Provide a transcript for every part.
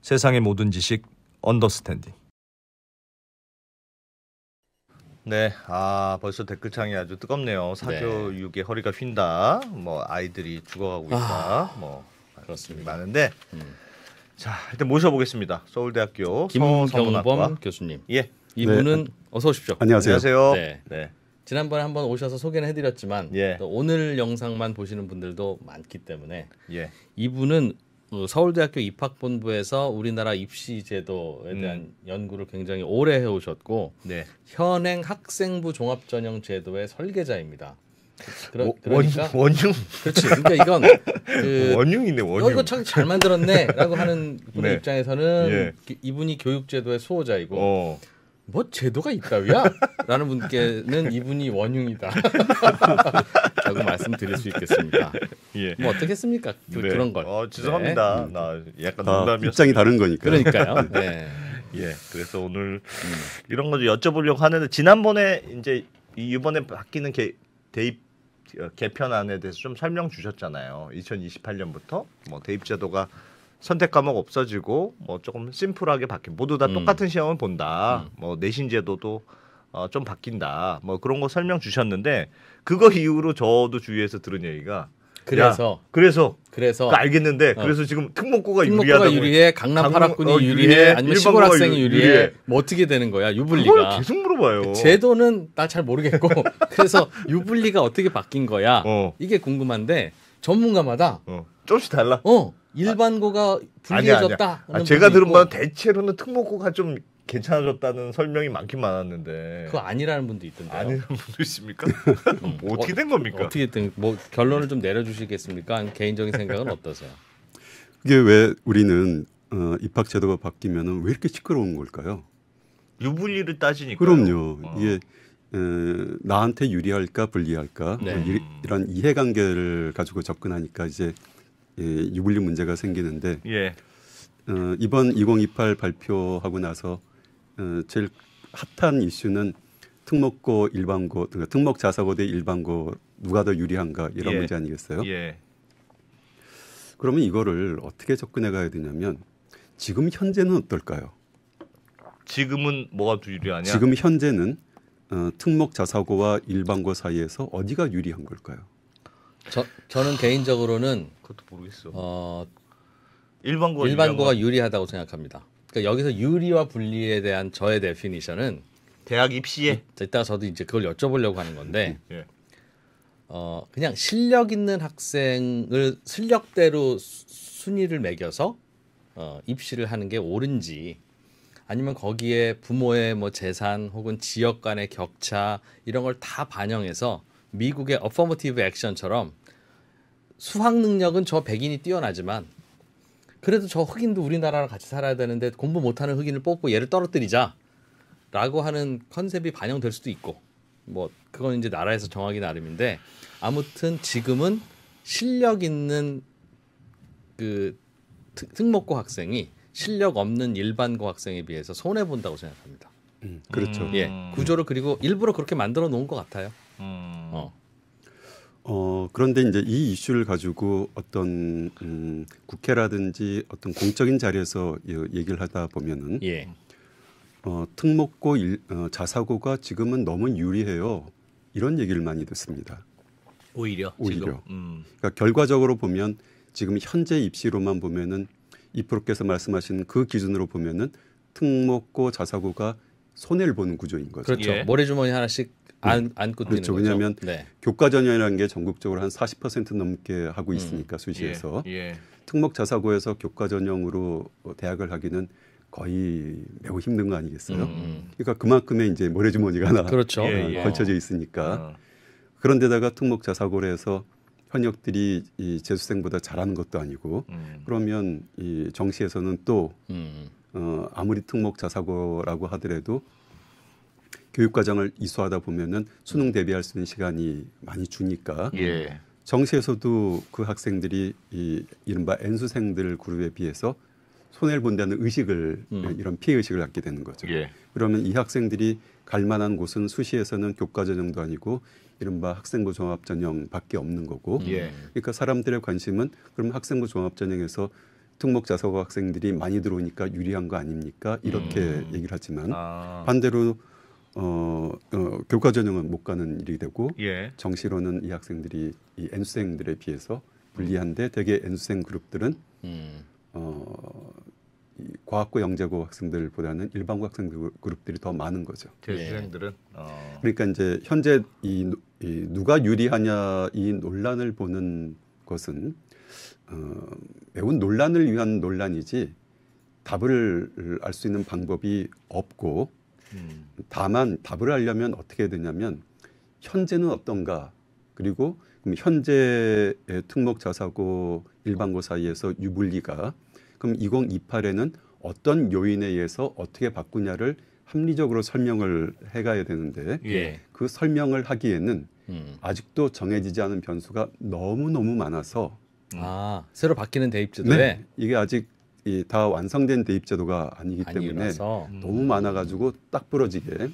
세상의 모든 지식 언더스탠딩. 네, 벌써 댓글창이 아주 뜨겁네요. 사교육에 허리가 휜다. 뭐 아이들이 죽어가고 있다. 뭐 그렇습니다. 많은데. 자, 일단 모셔보겠습니다. 서울대학교 김경범 교수님. 예, 이분은 어서 오십시오. 안녕하세요. 안녕하세요. 네. 지난번에 한번 오셔서 소개는 해드렸지만 또 오늘 영상만 보시는 분들도 많기 때문에 이분은 서울대학교 입학본부에서 우리나라 입시 제도에 대한 연구를 굉장히 오래 해오셨고 현행 학생부 종합전형 제도의 설계자입니다. 그러니까 원흉. 그렇지. 그러니까 이건 원흉이네, 원흉. 이거 참 잘 만들었네라고 하는 분의 입장에서는 이분이 교육제도의 수호자이고 뭐 제도가 있다위야? 라는 분께는 이분이 원흉이다 라고 말씀드릴 수 있겠습니다. 뭐 어떻겠습니까? 그런 걸. 죄송합니다. 나 약간 농담이었어요. 입장이 다른 거니까. 그러니까요. 그래서 오늘 이런 거 좀 여쭤보려고 하는데 지난번에 이제 이번에 바뀌는 대입 개편안에 대해서 좀 설명 주셨잖아요. 2028년부터 뭐 대입 제도가 선택 과목 없어지고 뭐 조금 심플하게 바뀐 모두 다 똑같은 시험을 본다. 뭐 내신 제도도 좀 바뀐다. 뭐 그런 거 설명 주셨는데 그거 이후로 저도 주위에서 들은 얘기가 그래서 그거 알겠는데 그래서 지금 특목고가 유리해, 강남 8학군이 유리해, 아니면 시골 학생이 유리해. 뭐 어떻게 되는 거야? 유불리가. 그걸 계속 물어봐요. 제도는 나 잘 모르겠고 그래서 유불리가 어떻게 바뀐 거야? 이게 궁금한데 전문가마다 조금씩 달라. 일반고가 불리해졌다. 제가 들은 바는 대체로는 특목고가 좀 괜찮아졌다는 설명이 많긴 많았는데 그거 아니라는 분도 있던데요. 아니라는 분도 있습니까? 뭐 어떻게 된 겁니까? 어떻게든 뭐 결론을 좀 내려주시겠습니까? 개인적인 생각은 어떠세요? 이게 왜 우리는 입학 제도가 바뀌면은 왜 이렇게 시끄러운 걸까요? 유불리를 따지니까. 그럼요. 이게 나한테 유리할까 불리할까 이런 이해관계를 가지고 접근하니까 이제 유불리 문제가 생기는데 이번 2028 발표하고 나서 제일 핫한 이슈는 특목고 일반고, 그러니까 특목 자사고 대 일반고 누가 더 유리한가 이런 문제 아니겠어요? 그러면 이거를 어떻게 접근해 가야 되냐면 지금 현재는 어떨까요? 지금은 뭐가 더 유리하냐? 지금 현재는 특목 자사고와 일반고 사이에서 어디가 유리한 걸까요? 저는 개인적으로는 그것도 모르겠어. 일반고가 유리하다고 생각합니다. 그러니까 여기서 유리와 불리에 대한 저의 데피니션은 대학 입시에 이따가 저도 이제 그걸 여쭤보려고 하는 건데 그냥 실력 있는 학생을 실력대로 순위를 매겨서 입시를 하는 게 옳은지 아니면 거기에 부모의 뭐 재산 혹은 지역 간의 격차 이런 걸 다 반영해서 미국의 어퍼머티브 액션처럼 수학 능력은 저 백인이 뛰어나지만 그래도 저 흑인도 우리나라랑 같이 살아야 되는데 공부 못하는 흑인을 뽑고 얘를 떨어뜨리자라고 하는 컨셉이 반영될 수도 있고 뭐 그건 이제 나라에서 정하기 나름인데 아무튼 지금은 실력 있는 그 특목고 학생이 실력 없는 일반고 학생에 비해서 손해 본다고 생각합니다. 그렇죠. 구조를 그리고 일부러 그렇게 만들어 놓은 것 같아요. 그런데 이제 이 이슈를 가지고 어떤 국회라든지 어떤 공적인 자리에서 얘기를 하다 보면은 특목고 자사고가 지금은 너무 유리해요. 이런 얘기를 많이 듣습니다. 오히려. 그러니까 결과적으로 보면 지금 현재 입시로만 보면은 이 프로께서 말씀하신 그 기준으로 보면은 특목고 자사고가 손해를 보는 구조인 거죠. 그렇죠. 모래주머니 하나씩 안고 뛰는 그렇죠. 거죠. 왜냐하면 교과 전형이라는 게 전국적으로 한 40% 넘게 하고 있으니까 수시에서 특목 자사고에서 교과 전형으로 대학을 하기는 거의 매우 힘든 거 아니겠어요? 그러니까 그만큼의 이제 모래주머니가 하나 걸쳐져 있으니까 그런데다가 특목 자사고를 해서 현역들이 이 재수생보다 잘하는 것도 아니고 그러면 이 정시에서는 또 아무리 특목 자사고라고 하더라도 교육과정을 이수하다 보면은 수능 대비할 수 있는 시간이 많이 주니까 정시에서도 그 학생들이 이 이른바 N수생들 그룹에 비해서 손해를 본다는 의식을 이런 피해 의식을 갖게 되는 거죠. 그러면 이 학생들이 갈 만한 곳은 수시에서는 교과 전형도 아니고 이른바 학생부 종합 전형밖에 없는 거고. 그러니까 사람들의 관심은 그럼 학생부 종합 전형에서 특목자사고 학생들이 많이 들어오니까 유리한 거 아닙니까? 이렇게 얘기를 하지만 반대로 교과 전형은 못 가는 일이 되고 예. 정시로는 이 학생들이 이 N수생들에 비해서 불리한데 대개 N수생 그룹들은 이 과학고 영재고 학생들보다는 일반고 학생들 그룹들이 더 많은 거죠. 재수생들은 그러니까 이제 현재 이 누가 유리하냐 이 논란을 보는 것은 매우 논란을 위한 논란이지 답을 알 수 있는 방법이 없고 다만 답을 하려면 어떻게 해야 되냐면 현재는 어떤가 그리고 그럼 현재의 특목 자사고 일반고 사이에서 유불리가 그럼 2028에는 어떤 요인에 의해서 어떻게 바꾸냐를 합리적으로 설명을 해가야 되는데 예. 그 설명을 하기에는 아직도 정해지지 않은 변수가 너무너무 많아서 새로 바뀌는 대입제도에 네, 이게 아직 다 완성된 대입제도가 아니기 때문에 아니라서. 너무 많아가지고 딱 부러지게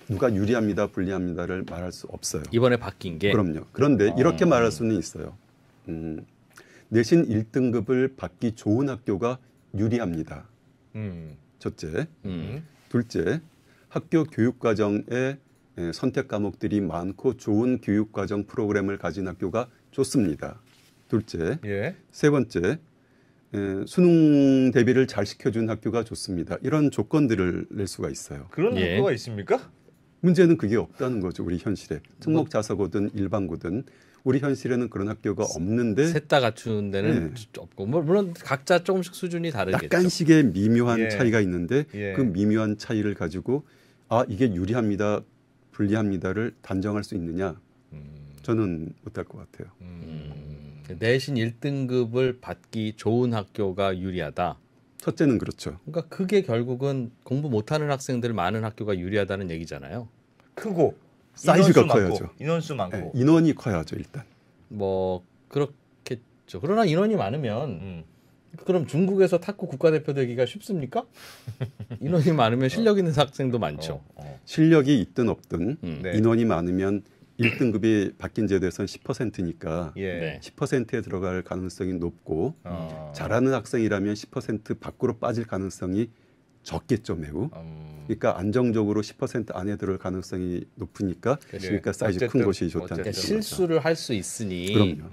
누가 유리합니다, 불리합니다를 말할 수 없어요. 이번에 바뀐 게 그럼요. 그런데 이렇게 말할 수는 있어요. 내신 1등급을 받기 좋은 학교가 유리합니다. 첫째. 둘째, 학교 교육과정에 선택 과목들이 많고 좋은 교육과정 프로그램을 가진 학교가 좋습니다. 둘째. 예. 세 번째, 수능 대비를 잘 시켜준 학교가 좋습니다. 이런 조건들을 낼 수가 있어요. 그런 예. 학교가 있습니까? 문제는 그게 없다는 거죠. 우리 현실에. 특목 자사고든 일반고든 우리 현실에는 그런 학교가 없는데 셋 다 갖춘 데는 없고 물론 각자 조금씩 수준이 다르겠죠. 약간씩의 미묘한 예. 차이가 있는데 예. 그 미묘한 차이를 가지고 이게 유리합니다, 불리합니다를 단정할 수 있느냐? 저는 못할 것 같아요. 내신 1등급을 받기 좋은 학교가 유리하다. 첫째는 그렇죠. 그러니까 그게 결국은 공부 못하는 학생들 많은 학교가 유리하다는 얘기잖아요. 크고 사이즈가 인원수 커야죠. 많고, 인원수 많고. 네, 인원이 커야죠 일단. 뭐 그렇겠죠. 그러나 인원이 많으면 그럼 중국에서 탁구 국가대표 되기가 쉽습니까? 인원이 많으면 실력 있는 학생도 많죠. 실력이 있든 없든 네. 인원이 많으면 1등급이 바뀐 제도에서는 10%니까 예. 네. 10%에 들어갈 가능성이 높고 어. 잘하는 학생이라면 10% 밖으로 빠질 가능성이 적겠죠 매우. 그러니까 안정적으로 10% 안에 들어갈 가능성이 높으니까 그러니까 사이즈 큰 어쨌든, 곳이 좋다는 그러니까 거죠. 실수를 할 수 있으니. 그럼요.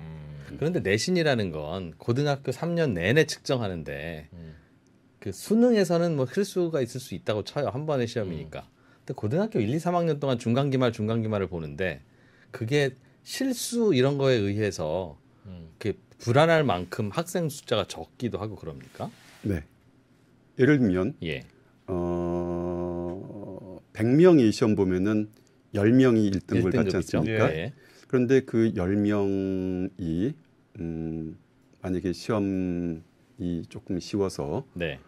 그런데 내신이라는 건 고등학교 3년 내내 측정하는데 그 수능에서는 뭐 실수가 있을 수 있다고 쳐요. 한 번의 시험이니까. 근데 고등학교 1, 2, 3학년 동안 중간기말을 보는데 그게 실수 이런 거에 의해서 이렇게 불안할 만큼 학생 숫자가 적기도 하고 그럽니까? 네. 예를 들면 예. 100명이 시험 보면은 10명이 1등급을 받지 1등급이죠. 않습니까? 예. 그런데 그 10명이 만약에 시험이 조금 쉬워서 네.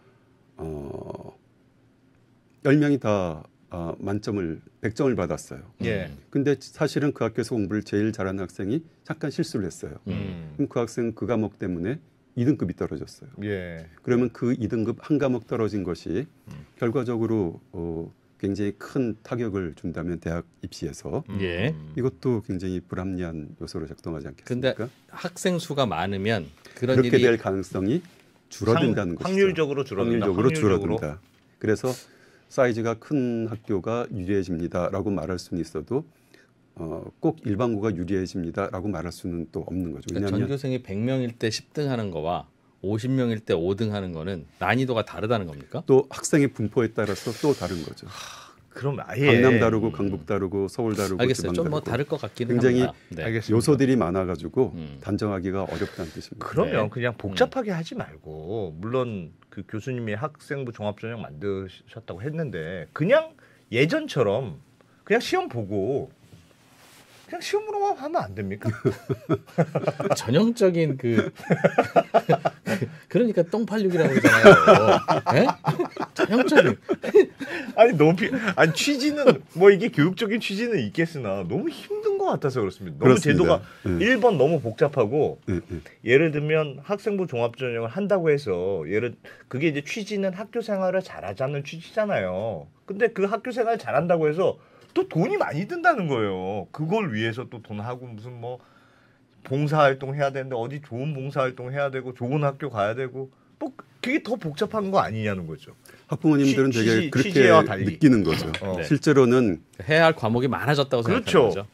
10명이 다 만점을 100점을 받았어요. 예. 근데 사실은 그 학교에서 공부를 제일 잘하는 학생이 잠깐 실수를 했어요. 그럼 그 학생 그 과목 때문에 2등급이 떨어졌어요. 예. 그러면 그 2등급 한 과목 떨어진 것이 결과적으로 굉장히 큰 타격을 준다면 대학 입시에서 예. 이것도 굉장히 불합리한 요소로 작동하지 않겠습니까? 근데 학생 수가 많으면 그런 그렇게 일이 될 가능성이 줄어든다는 것이죠. 확률적으로 줄어든다. 확률적으로 줄어든다. 그래서 사이즈가 큰 학교가 유리해집니다라고 말할 수는 있어도 꼭 일반고가 유리해집니다라고 말할 수는 또 없는 거죠. 그러니까 왜냐하면 전교생이 100명일 때 10등 하는 거와 50명일 때 5등 하는 거는 난이도가 다르다는 겁니까? 또 학생의 분포에 따라서 또 다른 거죠. 그럼 아예 강남 다르고 강북 다르고 서울 다르고 알겠어요. 지방 좀 뭐 다르고 다를 것 같기는 굉장히 합니다. 네. 알겠습니다. 요소들이 많아가지고 단정하기가 어렵다는 뜻입니다. 그러면 네. 그냥 복잡하게 하지 말고 물론 그 교수님이 학생부 종합전형 만드셨다고 했는데 그냥 예전처럼 그냥 시험 보고 그냥 시험으로만 하면 안 됩니까? 전형적인 그러니까 똥팔육이라고 그러잖아요. 네? 전형적인 아니 아니 취지는 뭐 이게 교육적인 취지는 있겠으나 너무 힘든 것 같아서 그렇습니다. 너무 그렇습니다. 제도가 네. 1번 너무 복잡하고 네. 예를 들면 학생부 종합전형을 한다고 해서 그게 이제 취지는 학교 생활을 잘하자는 취지잖아요. 근데 그 학교 생활 잘한다고 해서 또 돈이 많이 든다는 거예요. 그걸 위해서 또 돈하고 무슨 뭐 봉사활동 해야 되는데 어디 좋은 봉사활동 해야 되고 좋은 학교 가야 되고 뭐 그게 더 복잡한 거 아니냐는 거죠. 학부모님들은 되게 그렇게 느끼는 거죠. 네. 실제로는 해야 할 과목이 많아졌다고 생각하는 거죠.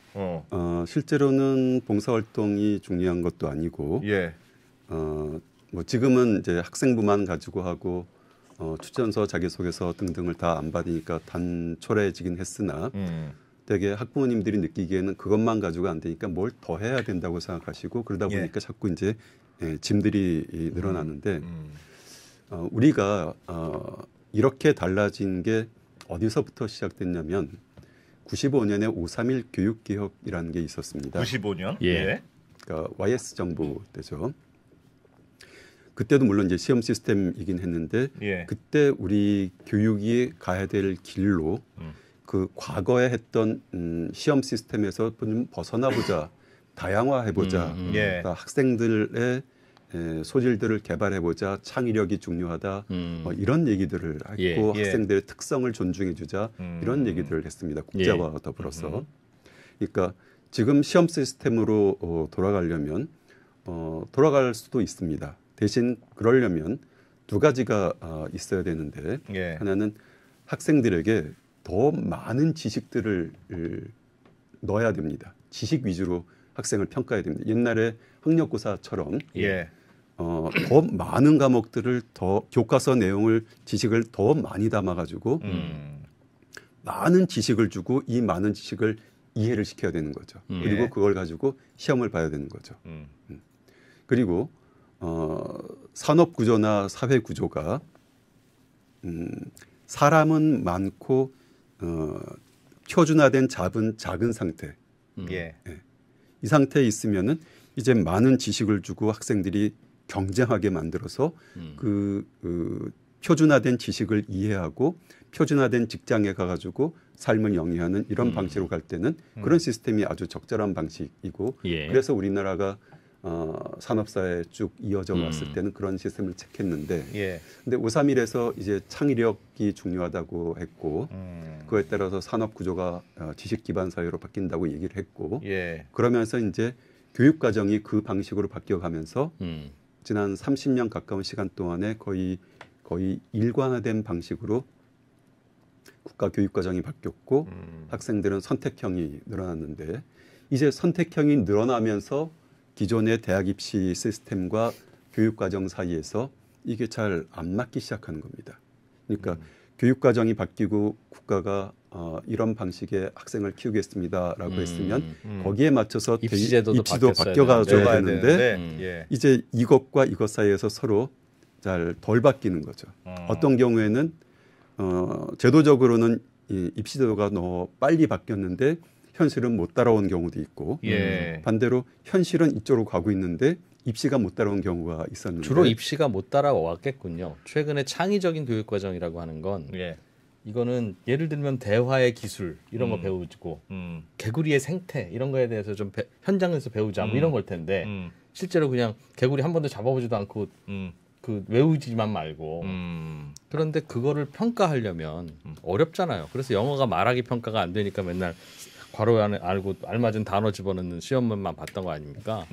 실제로는 봉사활동이 중요한 것도 아니고 뭐 지금은 이제 학생부만 가지고 하고 추천서, 자기소개서 등등을 다 안 받으니까 단촐해지긴 했으나 되게 학부모님들이 느끼기에는 그것만 가지고 안 되니까 뭘 더 해야 된다고 생각하시고 그러다 보니까 자꾸 이제 짐들이 늘어나는데 우리가 이렇게 달라진 게 어디서부터 시작됐냐면 95년에 5.3.1 교육개혁이라는 게 있었습니다. 95년? 예. 그러니까 YS 정부 때죠. 그때도 물론 이제 시험 시스템이긴 했는데 그때 우리 교육이 가야 될 길로 그 과거에 했던 시험 시스템에서 좀 벗어나보자, 다양화해보자, 그러니까 학생들의 소질들을 개발해보자, 창의력이 중요하다, 뭐 이런 얘기들을 했고 학생들의 특성을 존중해주자 이런 얘기들을 했습니다. 국제와 더불어서. 그러니까 지금 시험 시스템으로 돌아가려면 돌아갈 수도 있습니다. 대신 그러려면 두 가지가 있어야 되는데 하나는 학생들에게 더 많은 지식들을 넣어야 됩니다. 지식 위주로 학생을 평가해야 됩니다. 옛날에 학력고사처럼 더 많은 과목들을 더 교과서 내용을 지식을 더 많이 담아가지고 많은 지식을 주고 이 많은 지식을 이해를 시켜야 되는 거죠. 그리고 그걸 가지고 시험을 봐야 되는 거죠. 그리고 산업 구조나 사회 구조가 사람은 많고 표준화된 작은 상태. 이 상태에 있으면은 이제 많은 지식을 주고 학생들이 경쟁하게 만들어서 그 표준화된 지식을 이해하고 표준화된 직장에 가가지고 삶을 영위하는 이런 방식으로 갈 때는 그런 시스템이 아주 적절한 방식이고 그래서 우리나라가 산업사회에 쭉 이어져 왔을 때는 그런 시스템을 택했는데 근데 5.3.1에서 이제 창의력이 중요하다고 했고 그에 따라서 산업 구조가 지식 기반 사회로 바뀐다고 얘기를 했고 그러면서 이제 교육 과정이 그 방식으로 바뀌어가면서 지난 30년 가까운 시간 동안에 거의 일관화된 방식으로 국가 교육 과정이 바뀌었고 학생들은 선택형이 늘어났는데 이제 선택형이 늘어나면서 기존의 대학 입시 시스템과 교육 과정 사이에서 이게 잘 안 맞기 시작하는 겁니다. 그러니까 교육 과정이 바뀌고 국가가 이런 방식의 학생을 키우겠습니다라고 했으면 거기에 맞춰서 입시도 바뀌어가줘야 되는데 이제 이것과 이것 사이에서 서로 잘 덜 바뀌는 거죠. 어떤 경우에는 제도적으로는 이 입시제도가 너무 빨리 바뀌었는데 현실은 못 따라온 경우도 있고 반대로 현실은 이쪽으로 가고 있는데 입시가 못 따라온 경우가 있었는데 주로 입시가 못 따라왔겠군요. 최근에 창의적인 교육과정이라고 하는 건 이거는 예를 들면 대화의 기술 이런 거 배우고 개구리의 생태 이런 거에 대해서 좀 현장에서 배우자 뭐 이런 걸 텐데 실제로 그냥 개구리 한 번도 잡아보지도 않고 그 외우지만 말고 그런데 그거를 평가하려면 어렵잖아요. 그래서 영어가 말하기 평가가 안 되니까 맨날 괄호 안에 알맞은 단어 집어넣는 시험만 봤던 거 아닙니까?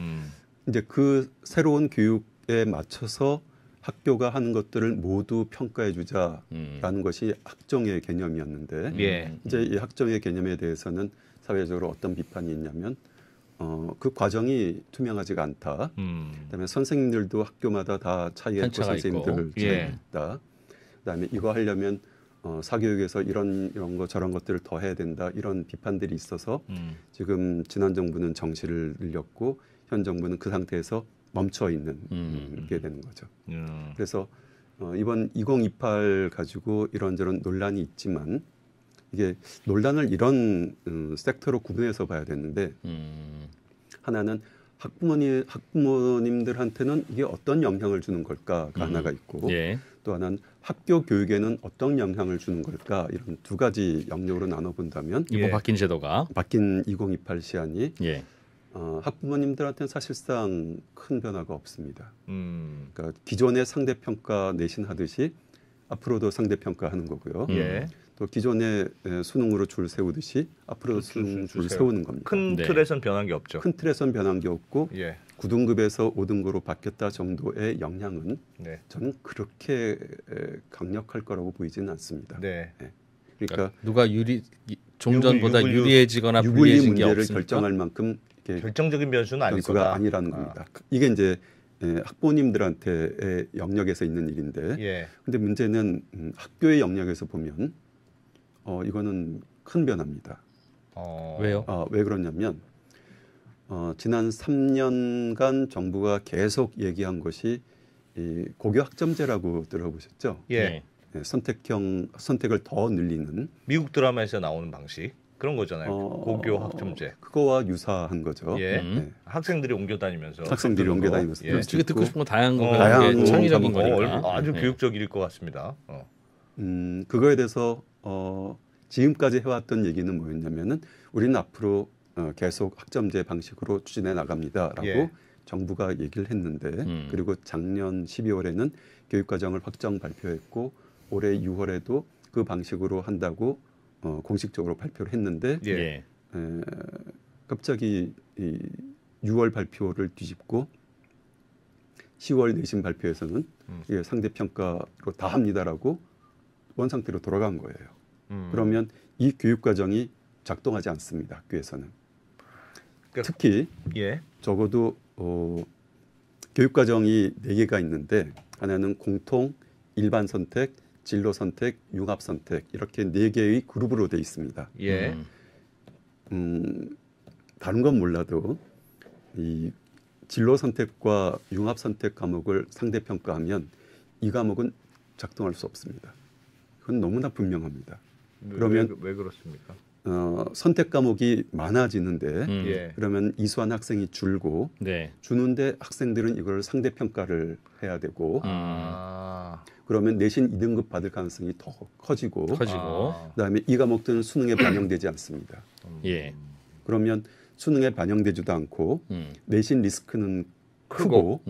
이제 그 새로운 교육에 맞춰서 학교가 하는 것들을 모두 평가해 주자라는 것이 학정의 개념이었는데 이제 이 학정의 개념에 대해서는 사회적으로 어떤 비판이 있냐면 그 과정이 투명하지가 않다. 그다음에 선생님들도 학교마다 다 차이가 있고 선생님들 차이가 있다. 그다음에 이거 하려면 사교육에서 이런 거 저런 것들을 더 해야 된다. 이런 비판들이 있어서 지금 지난 정부는 정시를 늘렸고 현 정부는 그 상태에서 멈춰 있는 게 되는 거죠. 그래서 이번 2028 가지고 이런저런 논란이 있지만 이게 논란을 이런 섹터로 구분해서 봐야 되는데 하나는 학부모님들한테는 이게 어떤 영향을 주는 걸까가 하나가 있고 또 하나는 학교 교육에는 어떤 영향을 주는 걸까 이런 두 가지 영역으로 나눠본다면 이번 바뀐 제도가 바뀐 2028 시안이 학부모님들한테는 사실상 큰 변화가 없습니다. 그러니까 기존의 상대평가 내신 하듯이 앞으로도 상대평가 하는 거고요. 또 기존의 수능으로 줄 세우듯이 앞으로도 수능 줄 세우는 겁니다. 큰 틀에선 변한 게 없죠. 큰 틀에선 변한 게 없고 예. 9등급에서 5등급으로 바뀌었다 정도의 영향은 네. 저는 그렇게 강력할 거라고 보이지는 않습니다. 네. 네. 그러니까 누가 종전보다 유리해지거나 불리해진 게 문제를 없으니까 결정할 만큼 결정적인 변수는 아닐 변수가 거다. 아니라는 겁니다. 이게 이제 학부모님들한테의 영역에서 있는 일인데, 예. 근데 문제는 학교의 영역에서 보면 이거는 큰 변화입니다. 왜요? 왜 그러냐면 지난 3년간 정부가 계속 얘기한 것이 이 고교 학점제라고 들어보셨죠? 예. 네, 선택을 더 늘리는 미국 드라마에서 나오는 방식 그런 거잖아요. 고교 학점제. 그거와 유사한 거죠. 예. 네. 학생들이 옮겨 다니면서. 학생들이 옮겨 다니면서. 예. 지금 듣고 싶은 건 다양한 거, 다양한 창의적인 거, 거니까. 아주 네. 교육적일 것 같습니다. 그거에 대해서 지금까지 해왔던 얘기는 뭐였냐면은 우리는 앞으로 계속 학점제 방식으로 추진해 나갑니다라고 예. 정부가 얘기를 했는데 그리고 작년 12월에는 교육과정을 확정 발표했고 올해 6월에도 그 방식으로 한다고 공식적으로 발표를 했는데 예. 갑자기 이 6월 발표를 뒤집고 10월 내신 발표에서는 이게 상대평가로 다 합니다라고 원상태로 돌아간 거예요. 그러면 이 교육과정이 작동하지 않습니다. 학교에서는. 그러니까, 특히 예. 적어도 교육과정이 4개가 있는데 하나는 공통, 일반 선택, 진로 선택, 융합 선택 이렇게 4개의 그룹으로 돼 있습니다. 예. 다른 건 몰라도 이 진로 선택과 융합 선택 과목을 상대평가하면 이 과목은 작동할 수 없습니다. 그건 너무나 분명합니다. 그러면 왜 그렇습니까? 선택 과목이 많아지는데 예. 그러면 이수한 학생이 줄고 네. 주는데 학생들은 이걸 상대평가를 해야 되고 그러면 내신 2등급 받을 가능성이 더 커지고 그다음에 이 과목들은 수능에 반영되지 않습니다. 예. 그러면 수능에 반영되지도 않고 내신 리스크는 크고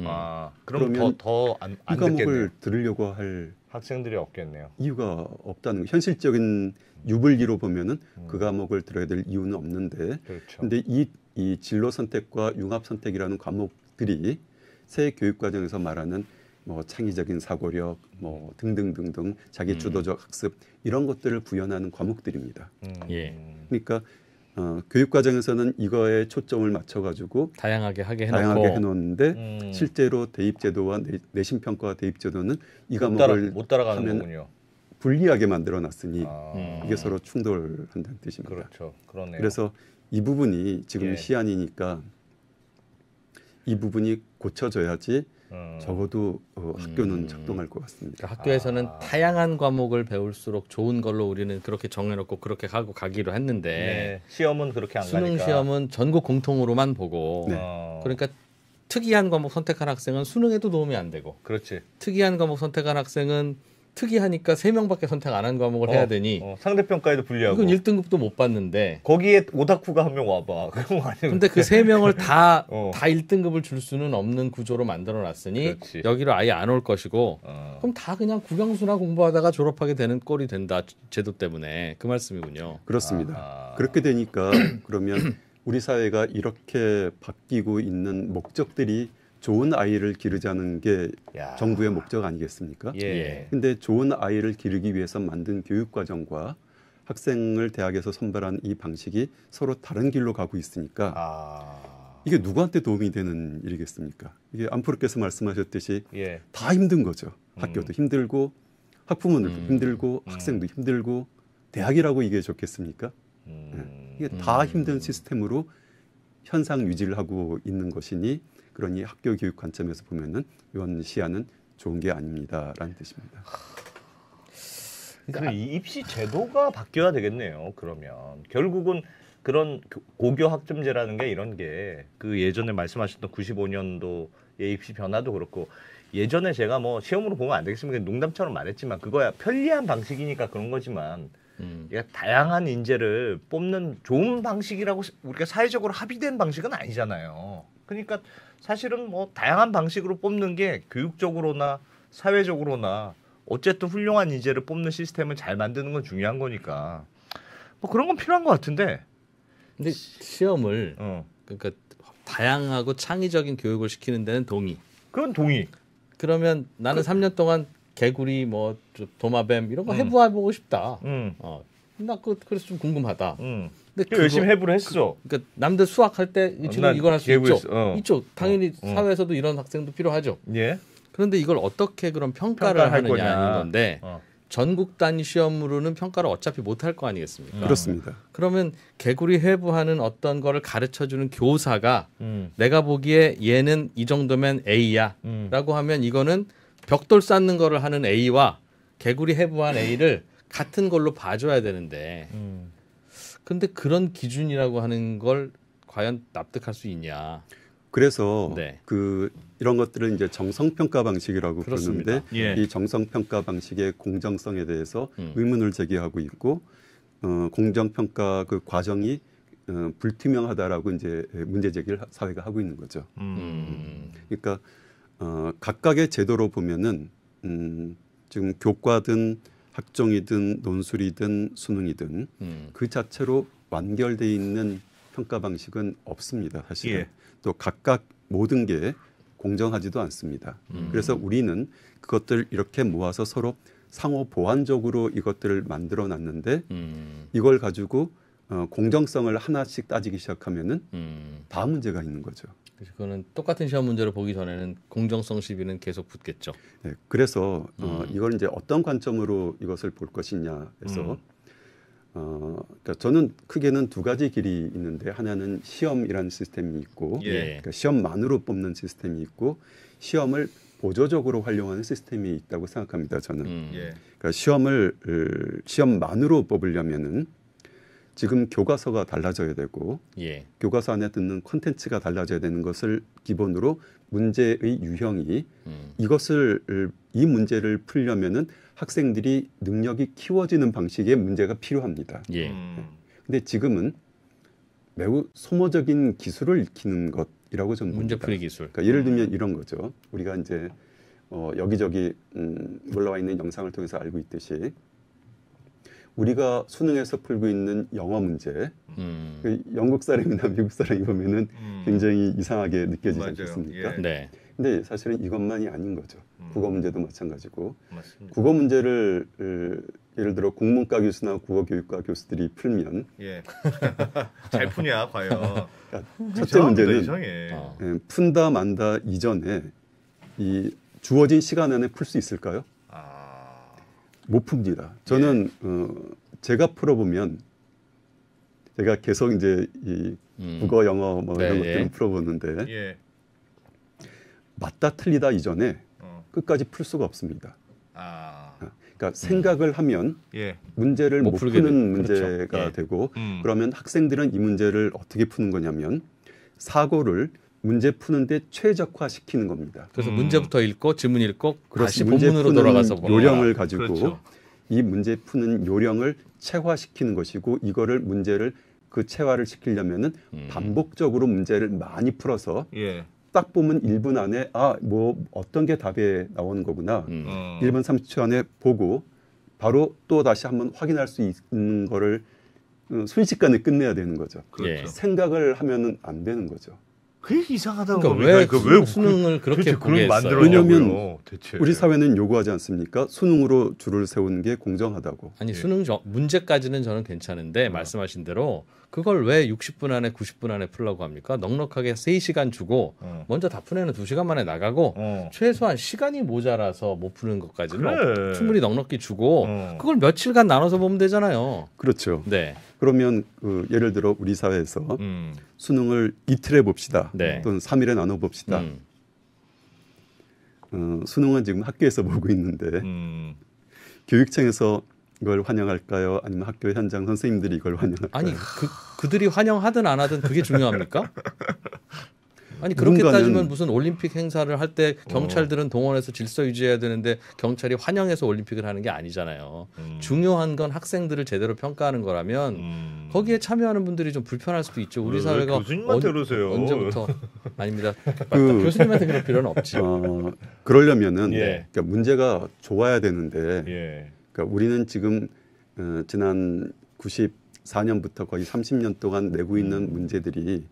그러면 더안 이 과목을 들으려고 할 학생들이 없겠네요. 이유가 없다는 거. 현실적인 유불리로 보면은 그 과목을 들어야 될 이유는 없는데 그렇죠. 근데 이 진로 선택과 융합 선택이라는 과목들이 새 교육 과정에서 말하는 뭐 창의적인 사고력 뭐 등등등등 자기 주도적 학습 이런 것들을 구현하는 과목들입니다. 예. 그러니까 교육 과정에서는 이거에 초점을 맞춰 가지고 다양하게 해놓는데 실제로 대입 제도와 내신 평가와 대입 제도는 이 과목을 못 따라가는 거군요. 불리하게 만들어 놨으니 이게 서로 충돌한다는 뜻입니다. 그렇죠. 그러네요. 그래서 이 부분이 지금 예. 시한이니까 이 부분이 고쳐져야지 적어도 학교는 작동할 것 같습니다. 그러니까 학교에서는 다양한 과목을 배울수록 좋은 걸로 우리는 그렇게 정해놓고 그렇게 가기로 했는데 네. 시험은 그렇게 안 수능 가니까. 시험은 전국 공통으로만 보고 네. 그러니까 특이한 과목 선택한 학생은 수능에도 도움이 안 되고 그렇지. 특이한 과목 선택한 학생은 특이하니까 3명밖에 선택 안 한 과목을 해야 되니 상대평가에도 불리하고 이건 1등급도 못 받는데 거기에 오다쿠가 한 명 와봐. 그런 거 아니면 근데 그 3명을 다 1등급을 줄 수는 없는 구조로 만들어 놨으니 그렇지. 여기로 아예 안 올 것이고 그럼 다 그냥 국영수나 공부하다가 졸업하게 되는 꼴이 된다. 제도 때문에 그 말씀이군요. 그렇습니다. 그렇게 되니까 그러면 우리 사회가 이렇게 바뀌고 있는 목적들이 좋은 아이를 기르자는 게 정부의 목적 아니겠습니까? 예. 근데 좋은 아이를 기르기 위해서 만든 교육 과정과 학생을 대학에서 선발한 이 방식이 서로 다른 길로 가고 있으니까 이게 누구한테 도움이 되는 일이겠습니까? 이게 안프로께서 말씀하셨듯이 다 힘든 거죠. 학교도 힘들고 학부모들도 힘들고 학생도 힘들고 대학이라고 이게 좋겠습니까? 이게 다 힘든 시스템으로 현상 유지를 하고 있는 것이니 그러니 학교 교육 관점에서 보면은 이번 시야는 좋은 게 아닙니다라는 뜻입니다. 그러니까 이 입시 제도가 바뀌어야 되겠네요. 그러면 결국은 그런 고교 학점제라는 게 이런 게 그 예전에 말씀하셨던 95년도의 입시 변화도 그렇고 예전에 제가 뭐 시험으로 보면 안 되겠습니까? 농담처럼 말했지만 그거야 편리한 방식이니까 그런 거지만 다양한 인재를 뽑는 좋은 방식이라고 우리가 사회적으로 합의된 방식은 아니잖아요. 그러니까 사실은 뭐 다양한 방식으로 뽑는 게 교육적으로나 사회적으로나 어쨌든 훌륭한 인재를 뽑는 시스템을 잘 만드는 건 중요한 거니까 뭐 그런 건 필요한 것 같은데. 근데 시험을 그러니까 다양하고 창의적인 교육을 시키는 데는 동의. 그건 동의. 그러면 나는 3년 동안 개구리 뭐 도마뱀 이런 거 해부해보고 싶다. 나 그래서 좀 궁금하다. 근데 열심히 해부를 했어. 그러니까 남들 수학할 때 지금 이건 할 수 있죠. 있죠. 당연히 사회에서도 이런 학생도 필요하죠. 예. 그런데 이걸 어떻게 그럼 평가를 하느냐는 건데 전국 단위 시험으로는 평가를 어차피 못할 거 아니겠습니까? 그렇습니다. 그러면 개구리 해부하는 어떤 거를 가르쳐주는 교사가 내가 보기에 얘는 이 정도면 A야 라고 하면 이거는 벽돌 쌓는 거를 하는 A와 개구리 해부한 A를 같은 걸로 봐줘야 되는데 근데 그런 기준이라고 하는 걸 과연 납득할 수 있냐? 그래서 네. 이런 것들을 이제 정성평가 방식이라고 그렇습니다. 부르는데 예. 이 정성평가 방식의 공정성에 대해서 의문을 제기하고 있고 공정평가 그 과정이 불투명하다라고 이제 문제 제기를 사회가 하고 있는 거죠. 그러니까 각각의 제도로 보면은 지금 교과든 학종이든 논술이든 수능이든 그 자체로 완결돼 있는 평가 방식은 없습니다. 사실은 예. 또 각각 모든 게 공정하지도 않습니다. 그래서 우리는 그것들 이렇게 모아서 서로 상호 보완적으로 이것들을 만들어 놨는데 이걸 가지고 공정성을 하나씩 따지기 시작하면은 다음 문제가 있는 거죠. 그거는 똑같은 시험 문제를 보기 전에는 공정성 시비는 계속 붙겠죠. 네, 그래서 이걸 이제 어떤 관점으로 이것을 볼 것이냐 해서 그러니까 저는 크게는 두 가지 길이 있는데 하나는 시험이라는 시스템이 있고 예. 그러니까 시험만으로 뽑는 시스템이 있고 시험을 보조적으로 활용하는 시스템이 있다고 생각합니다. 저는 예. 그러니까 시험만으로 뽑으려면은 지금 교과서가 달라져야 되고 예. 교과서 안에 듣는 콘텐츠가 달라져야 되는 것을 기본으로 문제의 유형이 이 문제를 풀려면은 학생들이 능력이 키워지는 방식의 문제가 필요합니다. 예. 근데 지금은 매우 소모적인 기술을 익히는 것이라고 저는 문제 봅니다. 풀이 기술. 그러니까 예를 들면 이런 거죠. 우리가 이제 여기저기 올라와 있는 영상을 통해서 알고 있듯이 우리가 수능에서 풀고 있는 영어 문제, 그 영국 사람이나 미국 사람이 보면은 굉장히 이상하게 느껴지지 맞아요. 않습니까? 예. 네. 근데 사실은 이것만이 아닌 거죠. 국어 문제도 마찬가지고 맞습니다. 국어 문제를 예를 들어 국문과 교수나 국어교육과 교수들이 풀면 예. 잘 푸냐 과연. 그러니까 첫째 문제는 이상해. 푼다 만다 이전에 이 주어진 시간 안에 풀 수 있을까요? 못 풉니다. 저는 제가 풀어보면 제가 계속 이제 이 국어, 영어 뭐 네, 이런 것들은 예. 풀어보는데 예. 맞다 틀리다 이전에 끝까지 풀 수가 없습니다. 그러니까 생각을 하면 예. 문제를 못 푸는 문제가 그렇죠. 예. 되고 그러면 학생들은 이 문제를 어떻게 푸는 거냐면 사고를 문제 푸는데 최적화시키는 겁니다. 그래서 문제부터 읽고 질문 읽고 다시 문제 본문으로 푸는 돌아가서 보는 요령을 거야. 가지고 그렇죠. 이 문제 푸는 요령을 체화시키는 것이고 이거를 문제를 그 체화를 시키려면은 반복적으로 문제를 많이 풀어서 예. 딱 보면 1분 안에 뭐 어떤 게 답에 나오는 거구나. 1분 30초 안에 보고 바로 또 다시 한번 확인할 수 있는 거를 순식간에 끝내야 되는 거죠. 그렇죠. 예. 생각을 하면은 안 되는 거죠. 그게 이상하다는 그러니까 겁니다. 왜 수능을 그렇게 도대체 보게 했어요? 만들었냐고요. 왜냐면 대체. 우리 사회는 요구하지 않습니까? 수능으로 줄을 세우는 게 공정하다고. 아니 수능 문제까지는 저는 괜찮은데 말씀하신 대로 그걸 왜 60분 안에 90분 안에 풀라고 합니까? 넉넉하게 3시간 주고 먼저 다 푼 애는 2시간 만에 나가고 최소한 시간이 모자라서 못 푸는 것까지는 그래. 충분히 넉넉히 주고 그걸 며칠간 나눠서 보면 되잖아요. 그렇죠. 네. 그러면 예를 들어 우리 사회에서 수능을 이틀에 봅시다. 네. 또는 3일에 나눠 봅시다. 수능은 지금 학교에서 보고 있는데 교육청에서 이걸 환영할까요? 아니면 학교 현장 선생님들이 이걸 환영할까요? 아니 그들이 환영하든 안 하든 그게 중요합니까? 아니 그렇게 따지면 무슨 올림픽 행사를 할 때 경찰들은 동원해서 질서 유지해야 되는데 경찰이 환영해서 올림픽을 하는 게 아니잖아요. 중요한 건 학생들을 제대로 평가하는 거라면 거기에 참여하는 분들이 좀 불편할 수도 있죠. 우리 사회가 교수님한테 그러세요. 언제부터 아닙니다. 교수님한테 그럴 필요는 없지. 그러려면은 그러니까 문제가 좋아야 되는데 그러니까 우리는 지금 지난 94년부터 거의 30년 동안 내고 있는 문제들이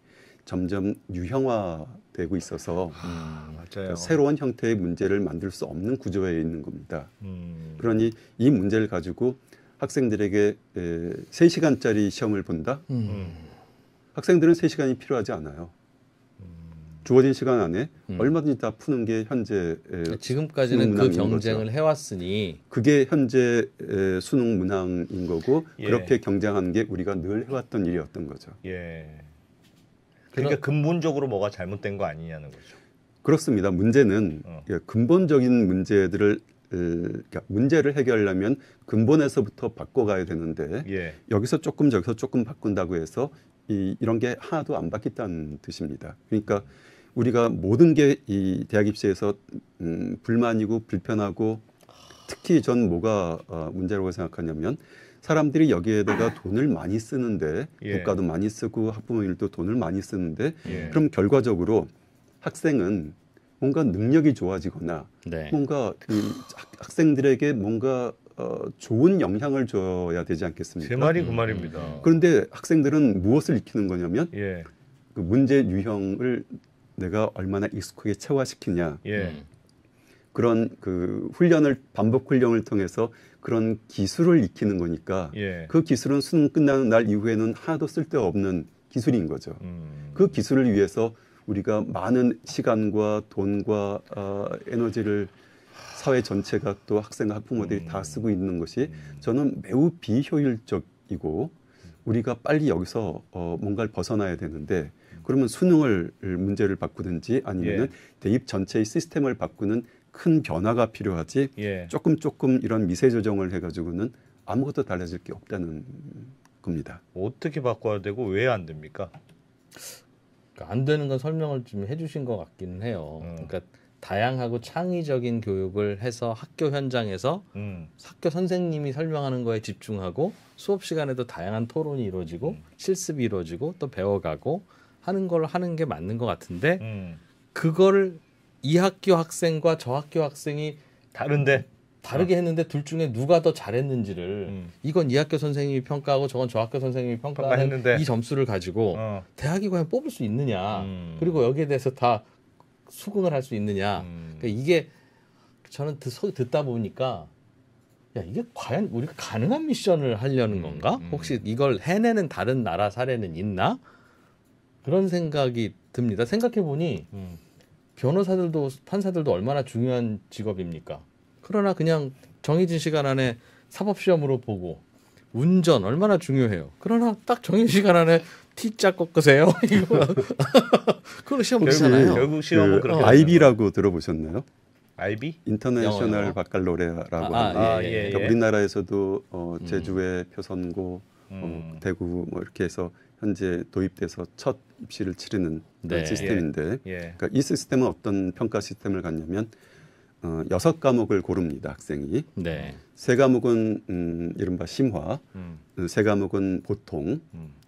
점점 유형화되고 있어서 그러니까 새로운 형태의 문제를 만들 수 없는 구조에 있는 겁니다. 그러니 이 문제를 가지고 학생들에게 3시간짜리 시험을 본다? 학생들은 3시간이 필요하지 않아요. 주어진 시간 안에 얼마든지 다 푸는 게 현재 지금까지는 그 경쟁을 거죠. 해왔으니 그게 현재 수능 문항인 거고 그렇게 경쟁하는 게 우리가 늘 해왔던 일이었던 거죠. 그러니까 근본적으로 뭐가 잘못된 거 아니냐는 거죠. 그렇습니다. 문제는 근본적인 문제들을 그러니까 문제를 해결하려면 근본에서부터 바꿔가야 되는데 여기서 조금 저기서 조금 바꾼다고 해서 이런 게 하나도 안 바뀌었다는 뜻입니다. 그러니까 우리가 모든 게 이 대학 입시에서 불만이고 불편하고 특히 전 뭐가 문제라고 생각하냐면 사람들이 여기에다가 돈을 많이 쓰는데 국가도 많이 쓰고 학부모님도 돈을 많이 쓰는데 그럼 결과적으로 학생은 뭔가 능력이 좋아지거나 뭔가 학생들에게 뭔가 좋은 영향을 줘야 되지 않겠습니까? 제 말이 그 말입니다. 그런데 학생들은 무엇을 익히는 거냐면 그 문제 유형을 내가 얼마나 익숙하게 체화시키냐 그런 그 훈련을 반복 훈련을 통해서 그런 기술을 익히는 거니까 그 기술은 수능 끝나는 날 이후에는 하나도 쓸데없는 기술인 거죠. 그 기술을 위해서 우리가 많은 시간과 돈과 에너지를 사회 전체가 또 학생과 학부모들이 다 쓰고 있는 것이 저는 매우 비효율적이고 우리가 빨리 여기서 뭔가를 벗어나야 되는데 그러면 수능을 문제를 바꾸든지 아니면 대입 전체의 시스템을 바꾸는 큰 변화가 필요하지 조금 이런 미세 조정을 해가지고는 아무것도 달라질 게 없다는 겁니다. 어떻게 바꿔야 되고 왜 안 됩니까? 안 되는 건 설명을 좀 해주신 것 같기는 해요. 그러니까 다양하고 창의적인 교육을 해서 학교 현장에서 학교 선생님이 설명하는 거에 집중하고 수업 시간에도 다양한 토론이 이루어지고 실습이 이루어지고 또 배워가고 하는 걸 하는 게 맞는 것 같은데 그걸 이 학교 학생과 저 학교 학생이 다르게 했는데 둘 중에 누가 더 잘했는지를 이건 이 학교 선생님이 평가하고 저건 저 학교 선생님이 평가하는 이 점수를 가지고 대학이 과연 뽑을 수 있느냐 그리고 여기에 대해서 다 수긍을 할 수 있느냐 그러니까 이게 저는 듣다 보니까 야 이게 과연 우리가 가능한 미션을 하려는 건가? 혹시 이걸 해내는 다른 나라 사례는 있나? 그런 생각이 듭니다. 생각해보니 변호사들도 판사들도 얼마나 중요한 직업입니까? 그러나 그냥 정해진 시간 안에 사법시험으로 보고 운전 얼마나 중요해요. 그러나 딱 정해진 시간 안에 T자 꺾으세요. 이거 그거 시험 못하잖아요. 결국 시험은 그렇게 IB라고 들어보셨나요? IB? 인터내셔널 바칼로레아라고 하는 그러니까 우리나라에서도 제주의 표선고 대구 뭐 이렇게 해서 현재 도입돼서 첫 입시를 치르는 그런 시스템인데 그러니까 이 시스템은 어떤 평가 시스템을 갖냐면 6과목을 고릅니다. 학생이. 3과목은 이른바 심화, 3과목은 보통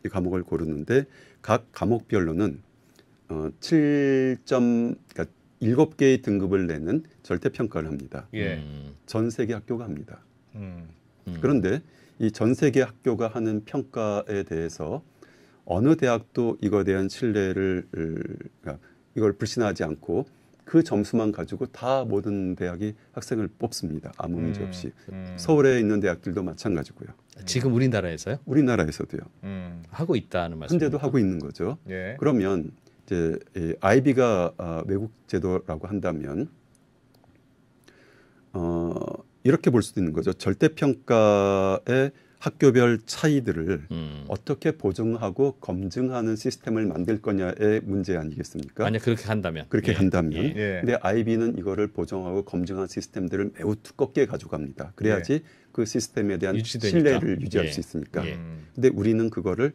이 과목을 고르는데 각 과목별로는 7점, 그러니까 7개의 등급을 내는 절대평가를 합니다. 전 세계 학교가 합니다. 그런데 이 전 세계 학교가 하는 평가에 대해서 어느 대학도 이거에 대한 신뢰를 그러니까 이걸 불신하지 않고 그 점수만 가지고 다 모든 대학이 학생을 뽑습니다. 아무 문제 없이. 서울에 있는 대학들도 마찬가지고요. 지금 우리나라에서요? 우리나라에서도요. 하고 있다는 말씀입니까? 현재도 하고 있는 거죠. 그러면 이제 IB가 외국 제도라고 한다면 이렇게 볼 수도 있는 거죠. 절대평가의 학교별 차이들을 어떻게 보증하고 검증하는 시스템을 만들 거냐의 문제 아니겠습니까? 만약 그렇게 한다면. 그렇게 간다면. 근데 IB는 이거를 보정하고 검증한 시스템들을 매우 두껍게 가져갑니다. 그래야지 그 시스템에 대한 신뢰를 유지할 수 있으니까. 근데 우리는 그거를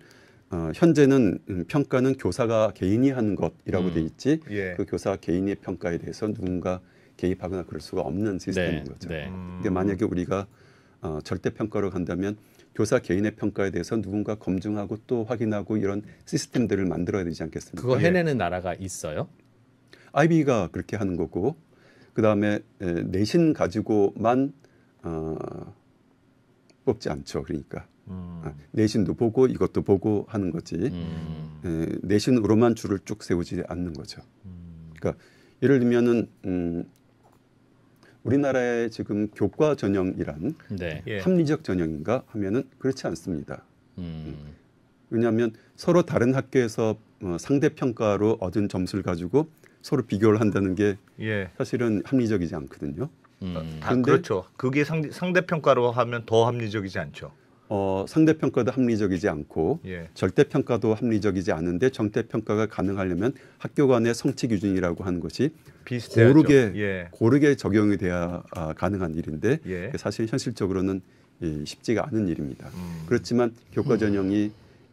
현재는 평가는 교사가 개인이 하는 것이라고 돼 있지 예. 그 교사 개인의 평가에 대해서 누군가 개입하거나 그럴 수가 없는 시스템인 네. 거죠. 네. 근데 만약에 우리가 절대 평가로 간다면 교사 개인의 평가에 대해서 누군가 검증하고 또 확인하고 이런 시스템들을 만들어야 되지 않겠습니까? 그거 해내는 나라가 있어요? IB가 그렇게 하는 거고 그 다음에 내신 가지고만 뽑지 않죠. 그러니까 내신도 보고 이것도 보고 하는 거지 내신으로만 줄을 쭉 세우지 않는 거죠. 그러니까 예를 들면은 우리나라의 지금 교과 전형이란 네. 예. 합리적 전형인가 하면은 그렇지 않습니다. 왜냐하면 서로 다른 학교에서 상대 평가로 얻은 점수를 가지고 서로 비교를 한다는 게 예. 사실은 합리적이지 않거든요. 근데 그렇죠. 그게 상대 평가로 하면 더 합리적이지 않죠. 상대 평가도 합리적이지 않고 예. 절대 평가도 합리적이지 않은데 절대 평가가 가능하려면 학교 간의 성취 기준이라고 하는 것이 비슷해야죠. 고르게 고르게 적용이 돼야 가능한 일인데 예. 사실 현실적으로는 쉽지가 않은 일입니다. 그렇지만 교과 전형이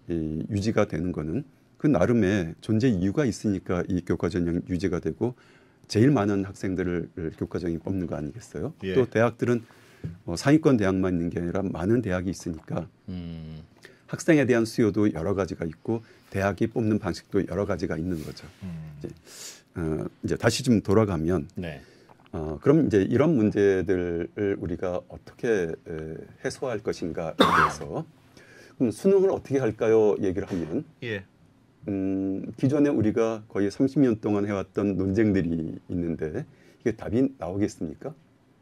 유지가 되는 거는 그 나름의 존재 이유가 있으니까 이 교과 전형이 유지가 되고 제일 많은 학생들을 교과 전형이 뽑는 거 아니겠어요? 예. 또 대학들은 상위권 대학만 있는 게 아니라 많은 대학이 있으니까 학생에 대한 수요도 여러 가지가 있고 대학이 뽑는 방식도 여러 가지가 있는 거죠. 이제 다시 좀 돌아가면 네. 그럼 이제 이런 문제들을 우리가 어떻게 해소할 것인가에 대해서 그럼 수능을 어떻게 할까요? 얘기를 하면 예. 기존에 우리가 거의 30년 동안 해왔던 논쟁들이 있는데 이게 답이 나오겠습니까?